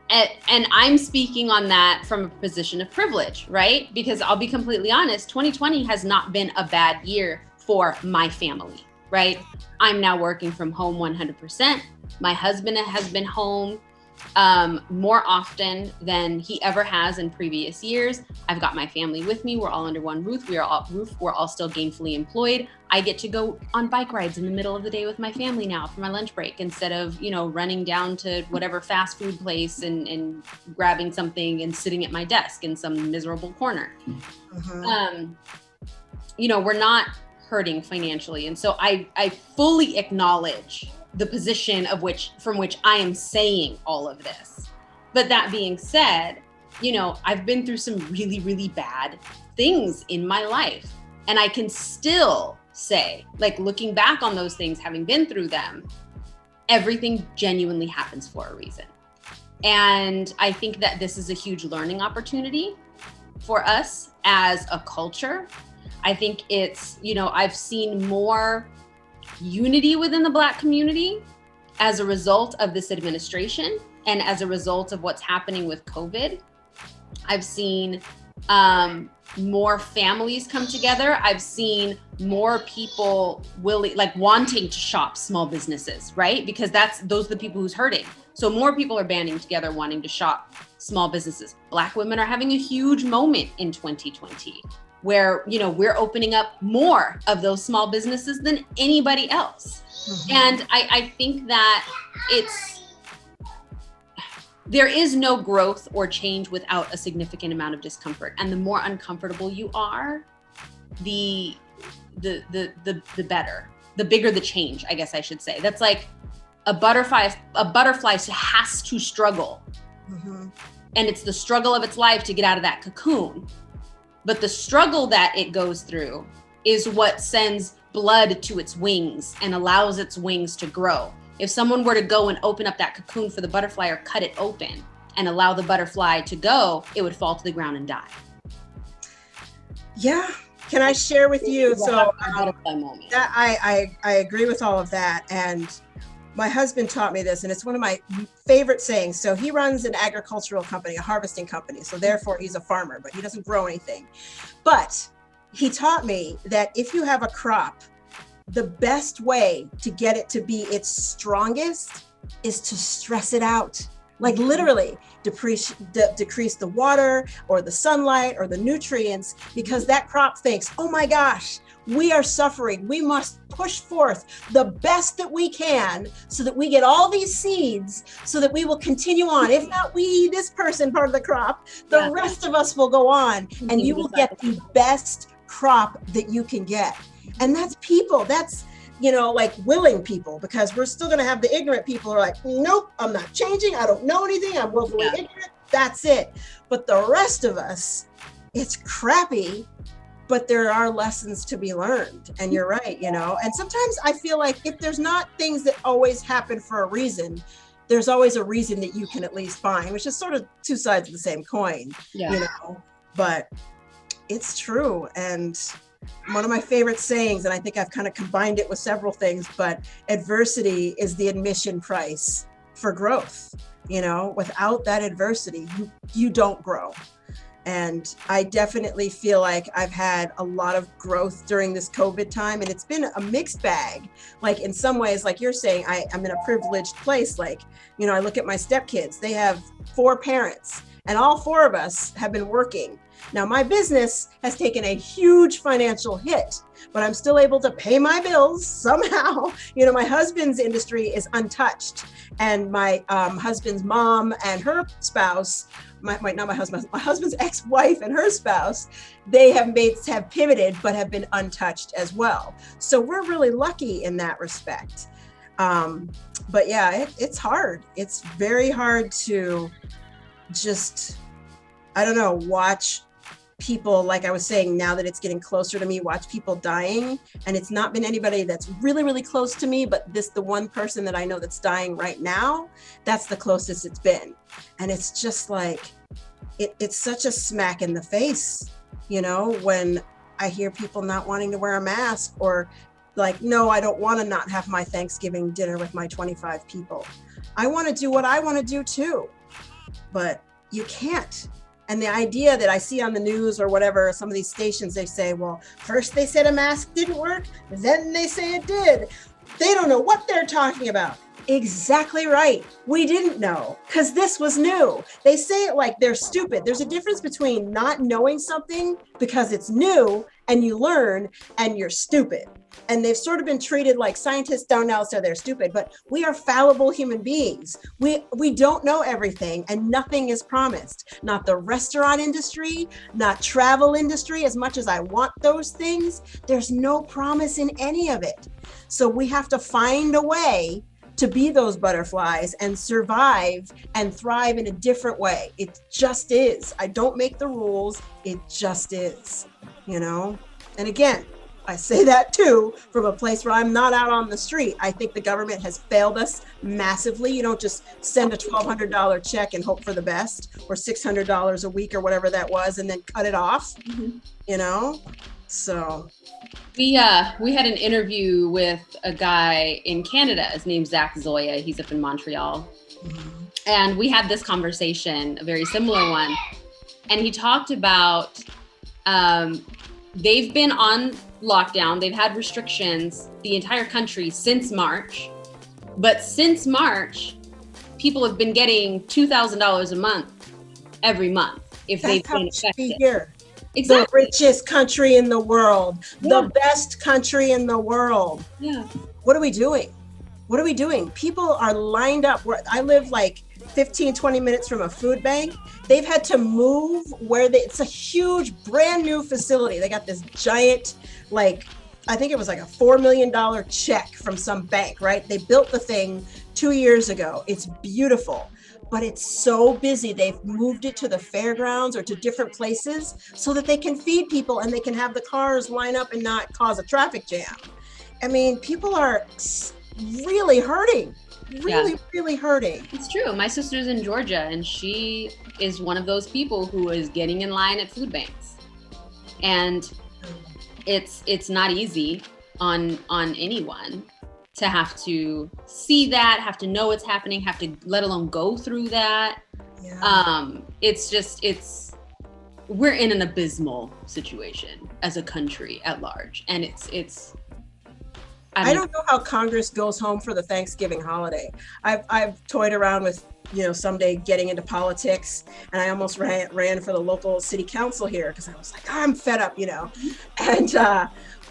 I'm speaking on that from a position of privilege, right? Because I'll be completely honest, 2020 has not been a bad year for my family, right? I'm now working from home 100%. My husband has been home more often than he ever has in previous years. I've got my family with me. We're all under one roof. We're all still gainfully employed. I get to go on bike rides in the middle of the day with my family now for my lunch break, instead of, you know, running down to whatever fast food place and grabbing something and sitting at my desk in some miserable corner. Mm-hmm. You know, we're not hurting financially. And so I fully acknowledge the position from which I am saying all of this. But that being said, you know, I've been through some really, really bad things in my life. And I can still say, like, looking back on those things, having been through them, everything genuinely happens for a reason. And I think that this is a huge learning opportunity for us as a culture. I think it's, you know, I've seen more unity within the Black community as a result of this administration and as a result of what's happening with COVID. I've seen more families come together. I've seen more people wanting to shop small businesses, right? Because those are the people who's hurting. So more people are banding together wanting to shop small businesses. Black women are having a huge moment in 2020. where, you know, we're opening up more of those small businesses than anybody else. Mm-hmm. And I think that there is no growth or change without a significant amount of discomfort. And the more uncomfortable you are, the better, the bigger the change, I guess I should say. That's like a butterfly has to struggle. Mm-hmm. And it's the struggle of its life to get out of that cocoon. But the struggle that it goes through is what sends blood to its wings and allows its wings to grow. If someone were to go and open up that cocoon for the butterfly or cut it open and allow the butterfly to go, it would fall to the ground and die. Yeah. Can I share with you? So butterfly moment. I agree with all of that. And my husband taught me this, and it's one of my favorite sayings. So he runs an agricultural company, a harvesting company. So therefore he's a farmer, but he doesn't grow anything. But he taught me that if you have a crop, the best way to get it to be its strongest is to stress it out. Like literally decrease the water or the sunlight or the nutrients, because that crop thinks, oh my gosh, we are suffering. We must push forth the best that we can so that we get all these seeds so that we will continue on. If not we, this person, part of the crop, the rest of us will go on, and you will get the best crop that you can get. And that's people. That's, you know, like willing people, because we're still going to have the ignorant people who are like, nope, I'm not changing. I don't know anything. I'm willfully ignorant. That's it. But the rest of us, it's crappy, but there are lessons to be learned. And you're right, you know, and sometimes I feel like if there's not things that always happen for a reason, there's always a reason that you can at least find, which is sort of two sides of the same coin, you know, but it's true. And one of my favorite sayings, and I think I've kind of combined it with several things, but adversity is the admission price for growth. You know, without that adversity, you don't grow. And I definitely feel like I've had a lot of growth during this COVID time, and it's been a mixed bag. Like in some ways, like you're saying, I'm in a privileged place. Like, you know, I look at my stepkids, they have 4 parents, and all 4 of us have been working. Now, my business has taken a huge financial hit, but I'm still able to pay my bills somehow. You know, my husband's industry is untouched, and my husband's mom and her spouse, my husband's ex-wife and her spouse, they have pivoted, but have been untouched as well. So we're really lucky in that respect. But yeah, it's hard. It's very hard to just, I don't know, watch people, like I was saying, now that it's getting closer to me, watch people dying. And it's not been anybody that's really, really close to me, but the one person that I know that's dying right now, that's the closest it's been. And it's just like, it's such a smack in the face, you know, when I hear people not wanting to wear a mask, or like, no, I don't want to not have my Thanksgiving dinner with my 25 people. I want to do what I want to do too, but you can't. And the idea that I see on the news or whatever, some of these stations, they say, well, first they said a mask didn't work, then they say it did. They don't know what they're talking about. Exactly right. We didn't know, because this was new. They say it like they're stupid. There's a difference between not knowing something because it's new and you learn, and you're stupid. And they've sort of been treated like scientists don't know, so they're stupid. But we are fallible human beings. We don't know everything, and nothing is promised. Not the restaurant industry, not travel industry. As much as I want those things, there's no promise in any of it. So we have to find a way to be those butterflies and survive and thrive in a different way. It just is. I don't make the rules. It just is, you know? And again, I say that too from a place where I'm not out on the street. I think the government has failed us massively. You don't just send a $1,200 check and hope for the best, or $600 a week or whatever that was, and then cut it off, you know? So we had an interview with a guy in Canada. His name's Zach Zoya. He's up in Montreal. And we had this conversation, a very similar one. And he talked about they've been on lockdown. They've had restrictions, the entire country, since March. But since March, people have been getting $2,000 a month every month if they've been affected. Exactly. The richest country in the world, the best country in the world. Yeah. What are we doing? What are we doing? People are lined up. I live like 15, 20 minutes from a food bank. They've had to move it's a huge brand new facility. They got this giant, like, I think it was like a $4 million check from some bank, right? They built the thing 2 years ago. It's beautiful, but it's so busy. They've moved it to the fairgrounds or to different places so that they can feed people and they can have the cars line up and not cause a traffic jam. I mean, people are really hurting, really hurting. It's true. My sister's in Georgia, and she is one of those people who is getting in line at food banks. And it's not easy on anyone to have to see that, have to know what's happening, have to let alone go through that. Yeah. We're in an abysmal situation as a country at large, and I don't know how Congress goes home for the Thanksgiving holiday. I've toyed around with, someday getting into politics, and I almost ran for the local city council here because I was like, I'm fed up, and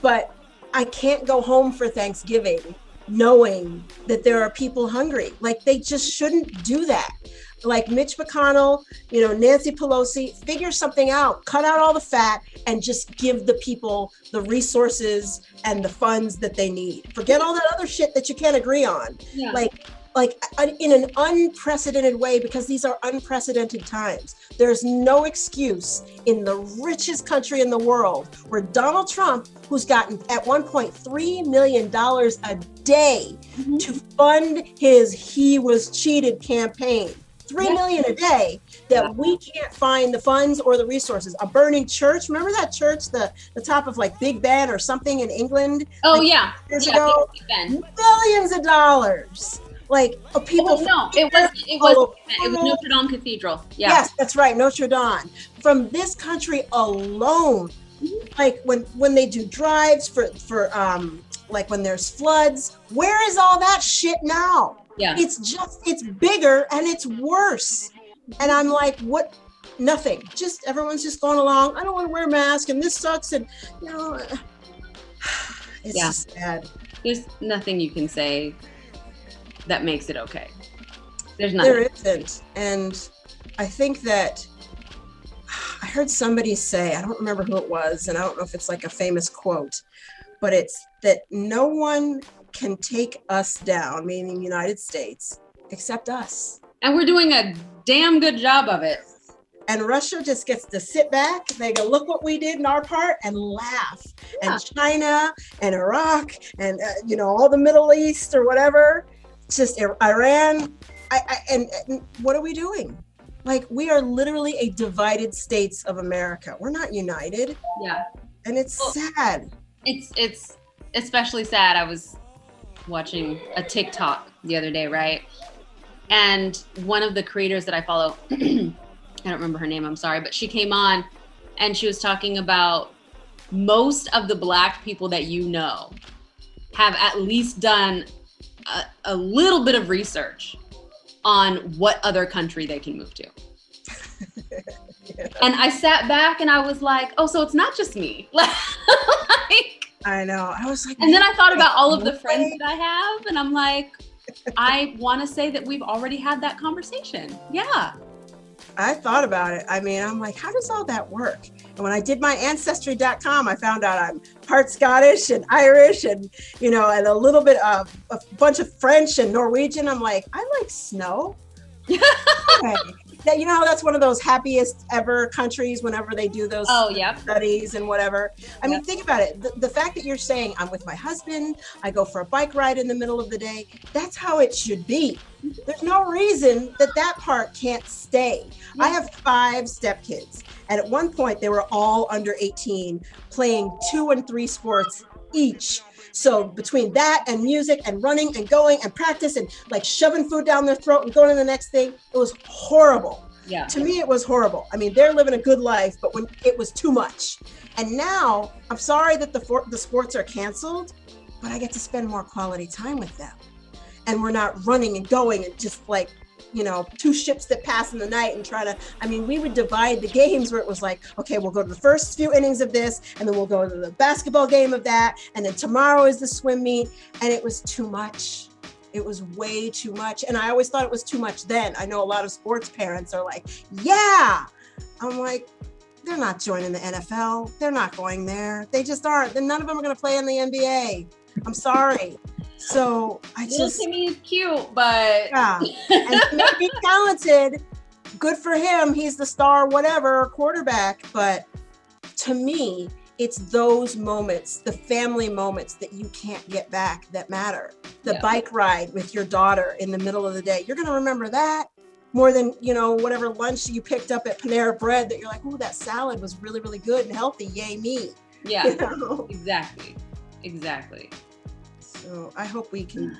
but I can't go home for Thanksgiving knowing that there are people hungry. Like, they just shouldn't do that. Like Mitch McConnell, Nancy Pelosi, figure something out, cut out all the fat, and just give the people the resources and the funds that they need. Forget all that other shit that you can't agree on. Yeah. Like in an unprecedented way, because these are unprecedented times. There's no excuse in the richest country in the world where Donald Trump, who's gotten at one point $3 million a day to fund his "he was cheated" campaign. $3 million a day, that we can't find the funds or the resources. A burning church. Remember that church, the top of like Big Ben or something in England? Oh, like yeah. Years ago? Millions of dollars. Like people. Oh, no, it was Notre Dame Cathedral. Yeah. Yes, that's right, Notre Dame. From this country alone, like when they do drives for like when there's floods, where is all that shit now? Yeah. It's bigger and it's worse. And I'm like, what? Nothing. Just everyone's just going along. I don't want to wear a mask and this sucks. And, it's just sad. There's nothing you can say that makes it okay. There's nothing. There isn't. And I think that I heard somebody say, I don't remember who it was, and I don't know if it's like a famous quote, but it's that no one can take us down, meaning the United States, except us. And we're doing a damn good job of it. And Russia just gets to sit back. They go, look what we did in our part, and laugh. Yeah. And China and Iraq and, all the Middle East or whatever, just Iran. And what are we doing? Like, we are literally a divided states of America. We're not united. Yeah. And it's sad. It's especially sad. I was watching a TikTok the other day, right? And one of the creators that I follow, I don't remember her name, I'm sorry, but she came on and she was talking about most of the Black people that have at least done a little bit of research on what other country they can move to. Yeah. And I sat back and I was like, oh, so it's not just me. I know. I was like, and then I thought about all of the friends that I have, and I'm like, I want to say that we've already had that conversation. Yeah. I thought about it. I mean, I'm like, how does all that work? And when I did my ancestry.com, I found out I'm part Scottish and Irish and, and a little bit of a bunch of French and Norwegian. I'm like, I like snow. Okay. That's one of those happiest ever countries whenever they do those studies and whatever. I mean, think about it. The fact that you're saying I'm with my husband, I go for a bike ride in the middle of the day, that's how it should be. There's no reason that part can't stay. I have 5 stepkids. And at one point they were all under 18 playing 2 and 3 sports each. So between that and music and running and going and practice and like shoving food down their throat and going to the next thing, it was horrible. Yeah. To me, it was horrible. I mean, they're living a good life, but when it was too much. And now I'm sorry that the sports are canceled, but I get to spend more quality time with them. And we're not running and going and just like two ships that pass in the night and we would divide the games where it was like, okay, we'll go to the first few innings of this, and then we'll go to the basketball game of that, and then tomorrow is the swim meet. And it was too much. It was way too much. And I always thought it was too much then. I know a lot of sports parents are like, yeah. I'm like, they're not joining the NFL. They're not going there. They just aren't. Then none of them are going to play in the NBA. I'm sorry. So Little Timmy is cute, but yeah, and he may be talented. Good for him. He's the star, whatever, quarterback. But to me, it's those moments, the family moments that you can't get back that matter. The bike ride with your daughter in the middle of the day. You're going to remember that more than, whatever lunch you picked up at Panera Bread that you're like, oh, that salad was really, really good and healthy. Yay, me. Yeah, exactly. So I hope we can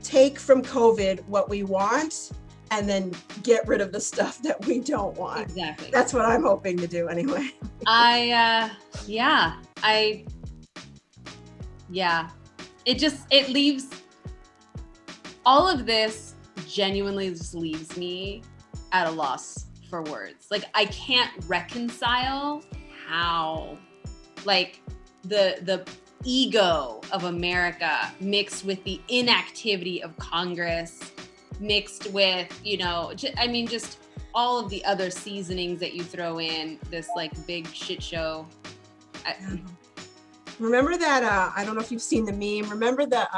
take from COVID what we want and then get rid of the stuff that we don't want. Exactly. That's what I'm hoping to do anyway. It leaves all of this genuinely just leaves me at a loss for words. Like, I can't reconcile how, like, the ego of America mixed with the inactivity of Congress, mixed with, just all of the other seasonings that you throw in this like big shit show. Remember that, I don't know if you've seen the meme, remember the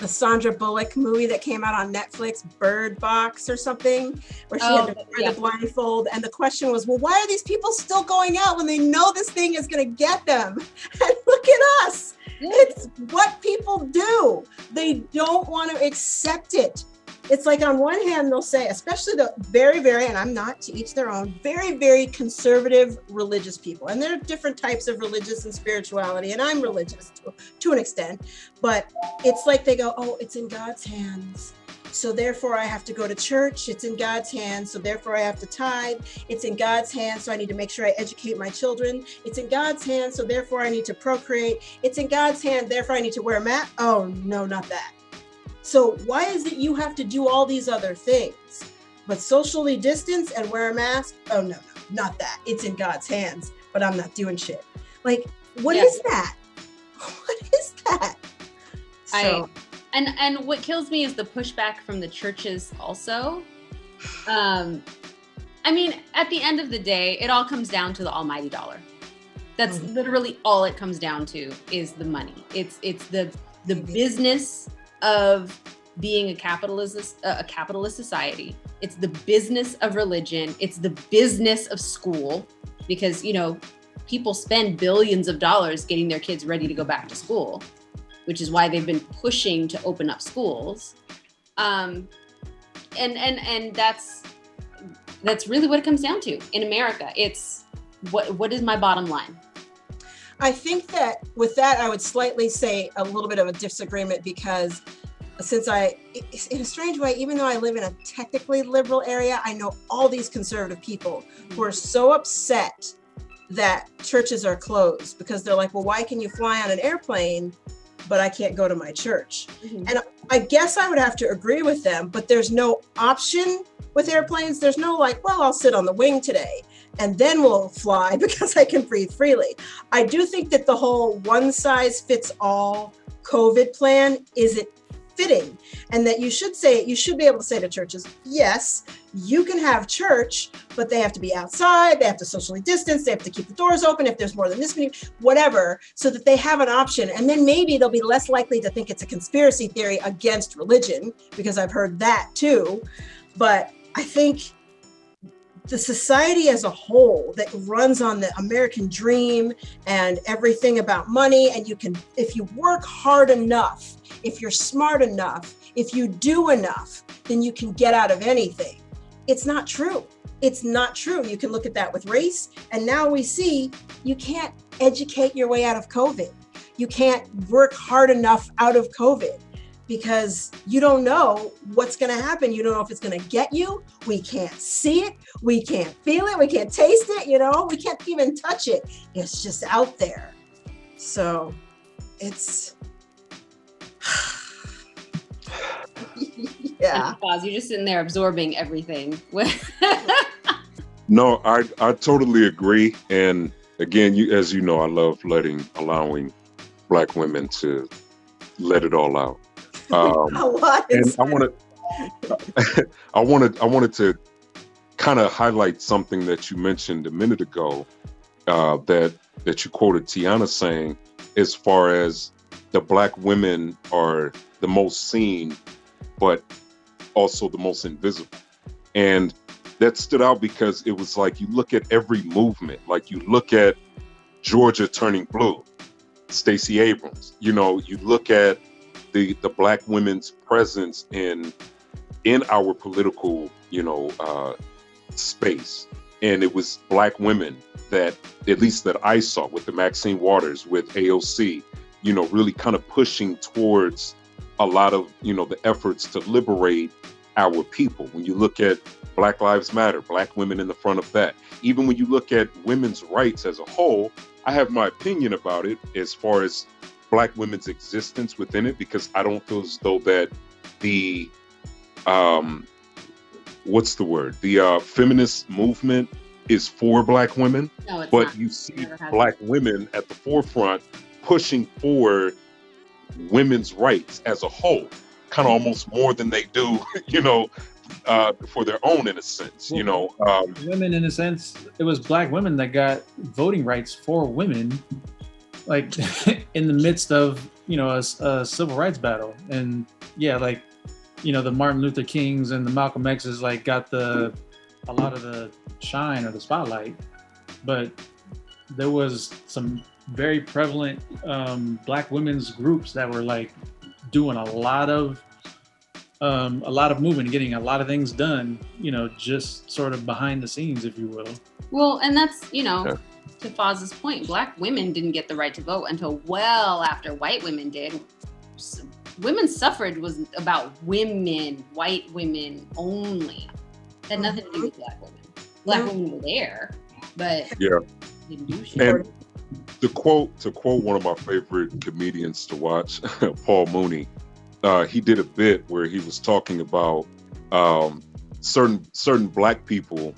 Sandra Bullock movie that came out on Netflix, Bird Box or something, where she had to wear the blindfold. And the question was, well, why are these people still going out when they know this thing is going to get them? And look at us. It's what people do. They don't want to accept it. It's like on one hand, they'll say, especially the very, very, and I'm not, to each their own, very, very conservative religious people. And there are different types of religious and spirituality, and I'm religious to an extent. But it's like they go, oh, it's in God's hands. So therefore I have to go to church. It's in God's hands. So therefore I have to tithe. It's in God's hands. So I need to make sure I educate my children. It's in God's hands. So therefore I need to procreate. It's in God's hand. Therefore I need to wear a mask. Oh, no, not that. So why is it you have to do all these other things, but socially distance and wear a mask? Oh, no, not that. It's in God's hands, but I'm not doing shit. Like, what is that? What is that? So, and what kills me is the pushback from the churches also. At the end of the day, it all comes down to the almighty dollar. That's literally all it comes down to, is the money. It's the business of being a capitalist society. It's the business of religion. It's the business of school, because, people spend billions of dollars getting their kids ready to go back to school, which is why they've been pushing to open up schools. And that's really what it comes down to in America. It's what is my bottom line? I think that with that, I would slightly say a little bit of a disagreement, because since in a strange way, even though I live in a technically liberal area, I know all these conservative people who are so upset that churches are closed, because they're like, well, why can you fly on an airplane, but I can't go to my church? And I guess I would have to agree with them, but there's no option with airplanes. There's no like, well, I'll sit on the wing today and then we'll fly because I can breathe freely. I do think that the whole one size fits all COVID plan isn't fitting, and that you should be able to say to churches, yes, you can have church, but they have to be outside, they have to socially distance, they have to keep the doors open if there's more than this many, whatever, so that they have an option. And then maybe they'll be less likely to think it's a conspiracy theory against religion, because I've heard that too. But I think the society as a whole that runs on the American dream and everything about money, and if you work hard enough, if you're smart enough, if you do enough, then you can get out of anything. It's not true. It's not true. You can look at that with race. And now we see you can't educate your way out of COVID. You can't work hard enough out of COVID, because you don't know what's going to happen. You don't know if it's going to get you. We can't see it. We can't feel it. We can't taste it. We can't even touch it. It's just out there. So it's Yeah. Pause. You're just sitting there absorbing everything. No, I totally agree. And again, as you know, I love allowing Black women to let it all out. And I wanted to kind of highlight something that you mentioned a minute ago, that you quoted Tiana saying, as far as the Black women are the most seen, but also the most invisible. And that stood out because it was like, you look at every movement, like you look at Georgia turning blue, Stacey Abrams, you look at the Black women's presence in our political, space. And it was Black women that, at least that I saw, with the Maxine Waters, with AOC, really kind of pushing towards a lot of, the efforts to liberate our people. When you look at Black Lives Matter, Black women in the front of that. Even when you look at women's rights as a whole, I have my opinion about it as far as Black women's existence within it, because I don't feel as though that the, the feminist movement is for Black women, but not. You see Black women at the forefront pushing for women's rights as a whole, kind of almost more than they do, for their own, in a sense, women, in a sense, it was Black women that got voting rights for women, like in the midst of, a civil rights battle. And yeah, like, the Martin Luther Kings and the Malcolm X's like got a lot of the shine or the spotlight, but there was some very prevalent Black women's groups that were like doing a lot of movement and getting a lot of things done, just sort of behind the scenes, if you will. Well, and that's, to Foz's point, Black women didn't get the right to vote until well after white women did. So women's suffrage was about women, white women only. It had nothing to do with Black women. Black women were there, but didn't do shit. And to quote one of my favorite comedians to watch, Paul Mooney, he did a bit where he was talking about certain Black people,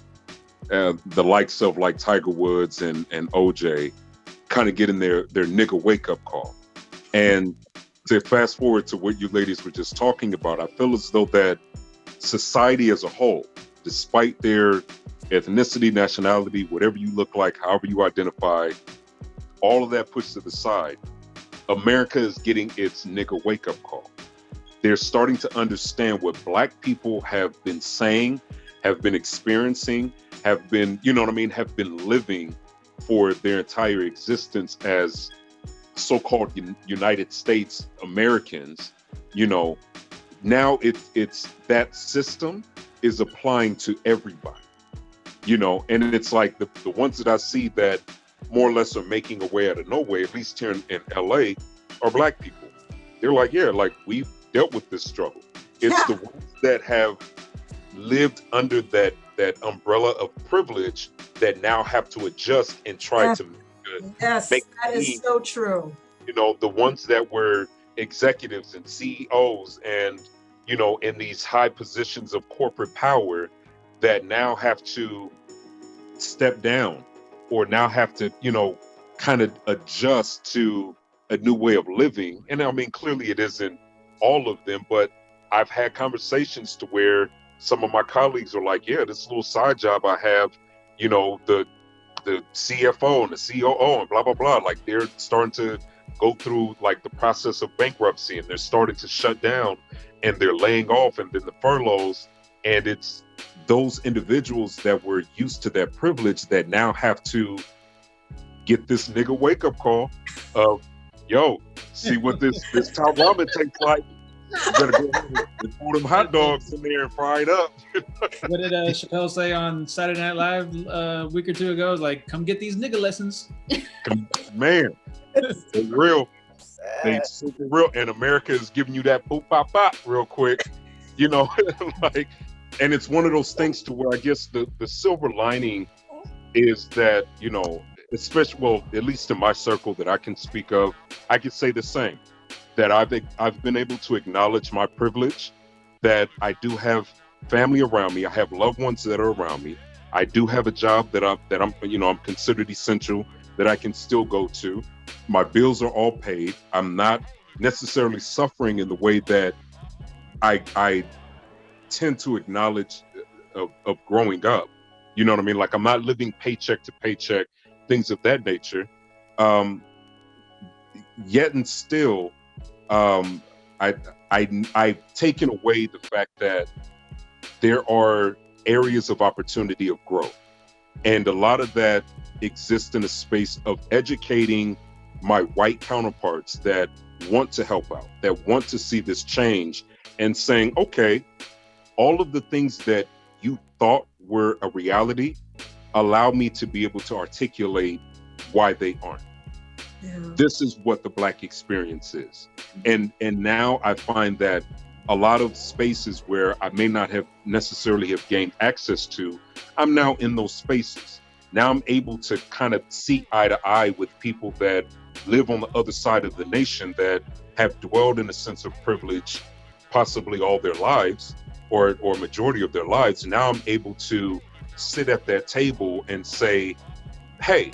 the likes of like Tiger Woods and OJ, kind of getting their nigga wake up call. And to fast forward to what you ladies were just talking about, I feel as though that society as a whole, despite their ethnicity, nationality, whatever you look like, however you identify, all of that pushed to the side, America is getting its nigga wake up call. They're starting to understand what Black people have been saying, have been experiencing, have been, have been living for their entire existence as so-called United States Americans. Now it's that system is applying to everybody, and it's like the ones that I see that more or less are making a way out of no way, at least here in LA, are Black people. They're like, we've dealt with this struggle. It's the ones that have lived under that umbrella of privilege that now have to adjust and try to make that is so true. The ones that were executives and CEOs and, in these high positions of corporate power that now have to step down or now have to, kind of adjust to a new way of living. And I mean, clearly it isn't all of them, but I've had conversations to where some of my colleagues are like, this little side job I have, the CFO and the COO and blah, blah, blah. Like they're starting to go through like the process of bankruptcy and they're starting to shut down and they're laying off and then the furloughs. And it's those individuals that were used to that privilege that now have to get this nigga wake up call of, see what this top ramen tastes like. You better go and throw them hot dogs in there and fry it up. What did Chappelle say on Saturday Night Live a week or two ago? It was like, come get these nigga lessons. Man, they're real. They super real. And America is giving you that boop bop bop real quick. Like, and it's one of those things to where I guess the silver lining is that, especially, well, at least in my circle that I can speak of, I could say the same. That I've been able to acknowledge my privilege that I do have family around me. I have loved ones that are around me. I do have a job that I'm considered essential, that I can still go to. My bills are all paid. I'm not necessarily suffering in the way that I tend to acknowledge of growing up. You know what I mean? Like, I'm not living paycheck to paycheck, things of that nature. Yet and still, I've taken away the fact that there are areas of opportunity of growth. And a lot of that exists in a space of educating my white counterparts that want to help out, that want to see this change, and saying, okay, all of the things that you thought were a reality, allow me to be able to articulate why they aren't. Yeah. This is what the Black experience is. And now I find that a lot of spaces where I may not have necessarily have gained access to, I'm now in those spaces. Now I'm able to kind of see eye to eye with people that live on the other side of the nation, that have dwelled in a sense of privilege possibly all their lives, or majority of their lives. Now I'm able to sit at that table and say, hey,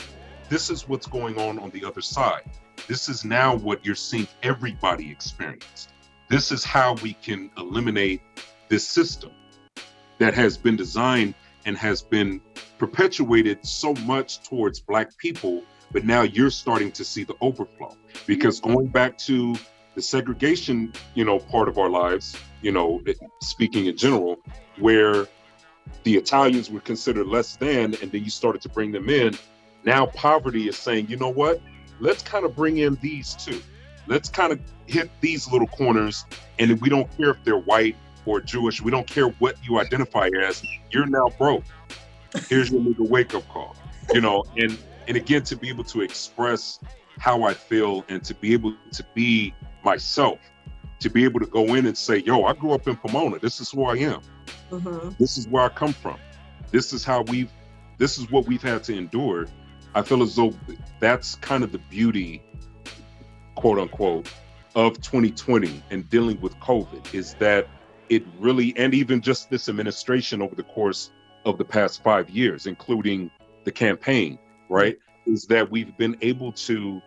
this is what's going on the other side. This is now what you're seeing everybody experience. This is how we can eliminate this system that has been designed and has been perpetuated so much towards Black people, but now you're starting to see the overflow. Because going back to the segregation, part of our lives, speaking in general, where the Italians were considered less than, and then you started to bring them in. Now poverty is saying, you know what? Let's kind of bring in these too. Let's kind of hit these little corners, and we don't care if they're white or Jewish. We don't care what you identify as. You're now broke. Here's your little wake-up call. And again, to be able to express how I feel and to be able to be myself, to be able to go in and say, yo, I grew up in Pomona. This is who I am. Mm-hmm. This is where I come from. This is what we've had to endure. I feel as though that's kind of the beauty, quote unquote, of 2020 and dealing with COVID, is that it really, and even just this administration over the course of the past 5 years, including the campaign, right, is that we've been able to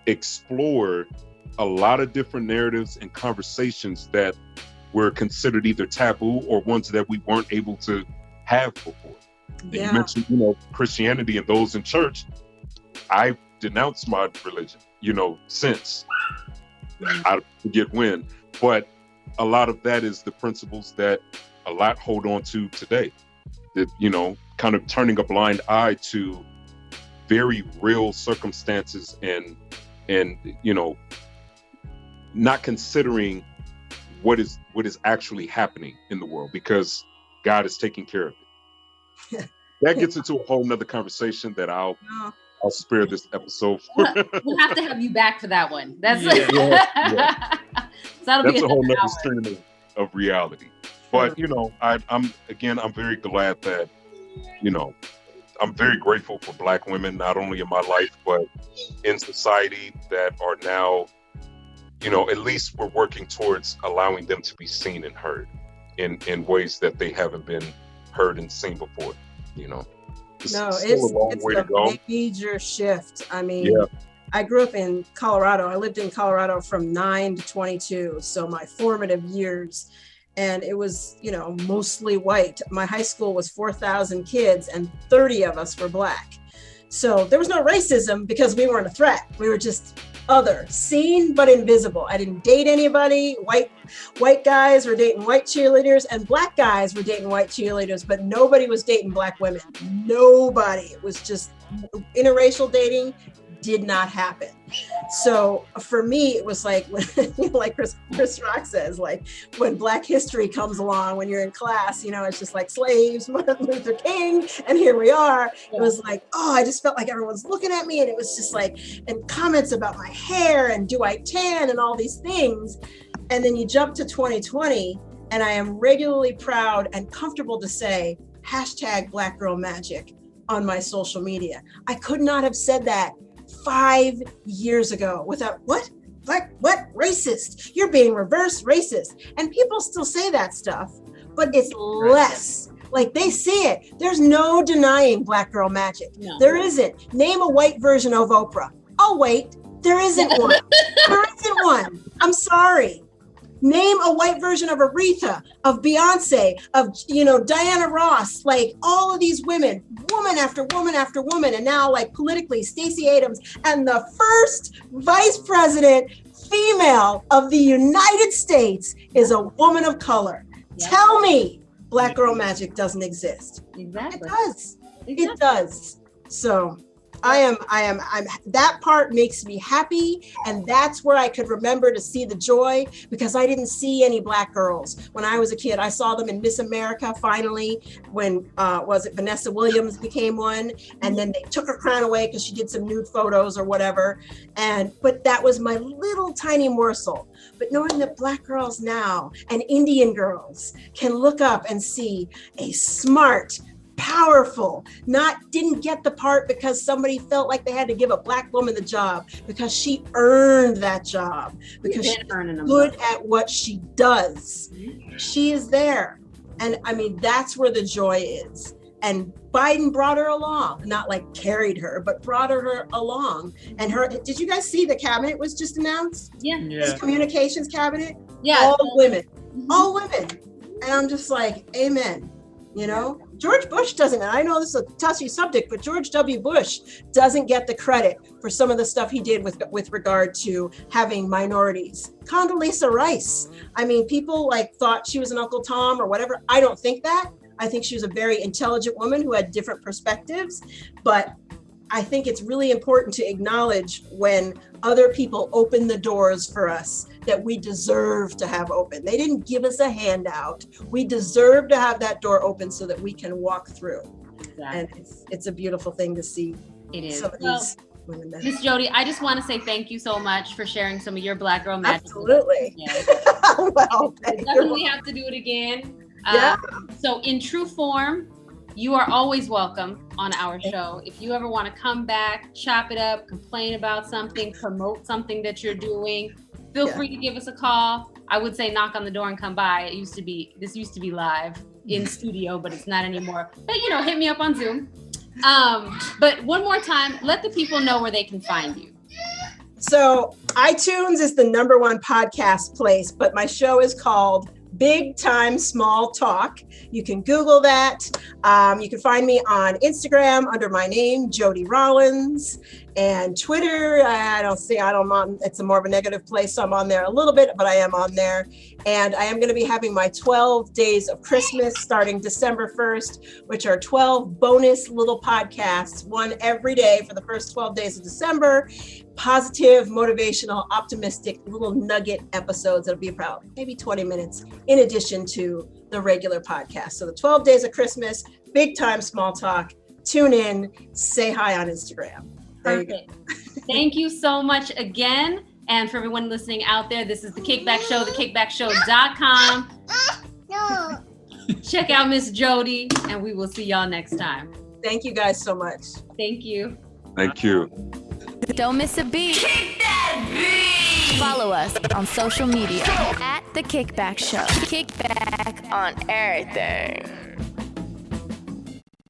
explore a lot of different narratives and conversations that were considered either taboo or ones that we weren't able to have before. Yeah. You mentioned, Christianity and those in church. I denounced my religion, since. I forget when, but a lot of that is the principles that a lot hold on to today. That, kind of turning a blind eye to very real circumstances and not considering what is actually happening in the world, because God is taking care of it. That gets into a whole nother conversation that I'll spare this episode for. We'll have to have you back for that one. That's yeah. That's a whole nother stream of reality. But I'm very glad that I'm very grateful for Black women, not only in my life but in society, that are now at least we're working towards allowing them to be seen and heard in ways that they haven't been heard and seen before. It's a major shift. I mean, I grew up in Colorado. I lived in Colorado from 9 to 22, so my formative years, and it was, mostly white. My high school was 4,000 kids and 30 of us were Black. So there was no racism because we weren't a threat. We were just other, seen but invisible. I didn't date anybody. White guys were dating white cheerleaders, and Black guys were dating white cheerleaders, but nobody was dating Black women. Nobody. It was just interracial dating did not happen. So for me, it was like, like Chris Rock says, like when Black history comes along, when you're in class, it's just like slaves, Martin Luther King, and here we are. Yeah. It was like, I just felt like everyone's looking at me, and it was just like, and comments about my hair and do I tan and all these things. And then you jump to 2020, and I am regularly proud and comfortable to say #Black Girl Magic on my social media. I could not have said that 5 years ago without what? racist. You're being reverse racist. And people still say that stuff, but it's less. Like they see it. There's no denying Black girl magic. No. There isn't. Name a white version of Oprah. Oh, wait, there isn't one. There isn't one. I'm sorry. Name a white version of Aretha, of Beyonce, of, Diana Ross, like all of these women, woman after woman after woman. And now like politically, Stacey Abrams, and the first vice president female of the United States is a woman of color. Yep. Tell me Black girl magic doesn't exist. Exactly. It does. Exactly. It does. So I'm that part makes me happy. And that's where I could remember to see the joy, because I didn't see any Black girls when I was a kid. I saw them in Miss America finally when Vanessa Williams became one, and then they took her crown away because she did some nude photos or whatever. But that was my little tiny morsel. But knowing that Black girls now and Indian girls can look up and see a smart, powerful, didn't get the part because somebody felt like they had to give a Black woman the job, because she earned that job, because she's good at what she does. She is there. And I mean, that's where the joy is. And Biden brought her along, not like carried her, but brought her along. And did you guys see the cabinet was just announced? Yeah. His communications cabinet? Yeah. All women. All women. And I'm just like, amen. George Bush doesn't, and I know this is a touchy subject, but George W. Bush doesn't get the credit for some of the stuff he did with regard to having minorities. Condoleezza Rice. I mean, people thought she was an Uncle Tom or whatever. I don't think that. I think she was a very intelligent woman who had different perspectives, but I think it's really important to acknowledge when other people open the doors for us that we deserve to have open. They didn't give us a handout. We deserve to have that door open so that we can walk through. Exactly. And it's a beautiful thing to see. It is. Some of these women. Miss Jodi, I just want to say thank you so much for sharing some of your Black girl magic. Absolutely. Well, definitely have to do it again. Yeah. So in true form, you are always welcome on our show. If you ever want to come back, chop it up, complain about something, promote something that you're doing, feel free to give us a call. I would say knock on the door and come by. This used to be live in studio, but it's not anymore. But hit me up on Zoom. But one more time, let the people know where they can find you. So iTunes is the #1 podcast place, but my show is called Big Time Small Talk. You can Google that. You can find me on Instagram under my name, Jodi Rollins, and Twitter. It's a more of a negative place, so I'm on there a little bit, but I am on there. And I am going to be having my 12 days of Christmas starting December 1st, which are 12 bonus little podcasts, one every day for the first 12 days of December. Positive, motivational, optimistic little nugget episodes that'll be about maybe 20 minutes in addition to the regular podcast. So the 12 days of Christmas, Big Time Small Talk. Tune in, say hi on Instagram. Perfect. Thank you so much again. And for everyone listening out there, this is The Kickback Show, thekickbackshow.com. Check out Miss Jodi, and we will see y'all next time. Thank you guys so much. Thank you. Thank you. Don't miss a beat. Kick that beat. Follow us on social media at The Kickback Show. Kickback on everything.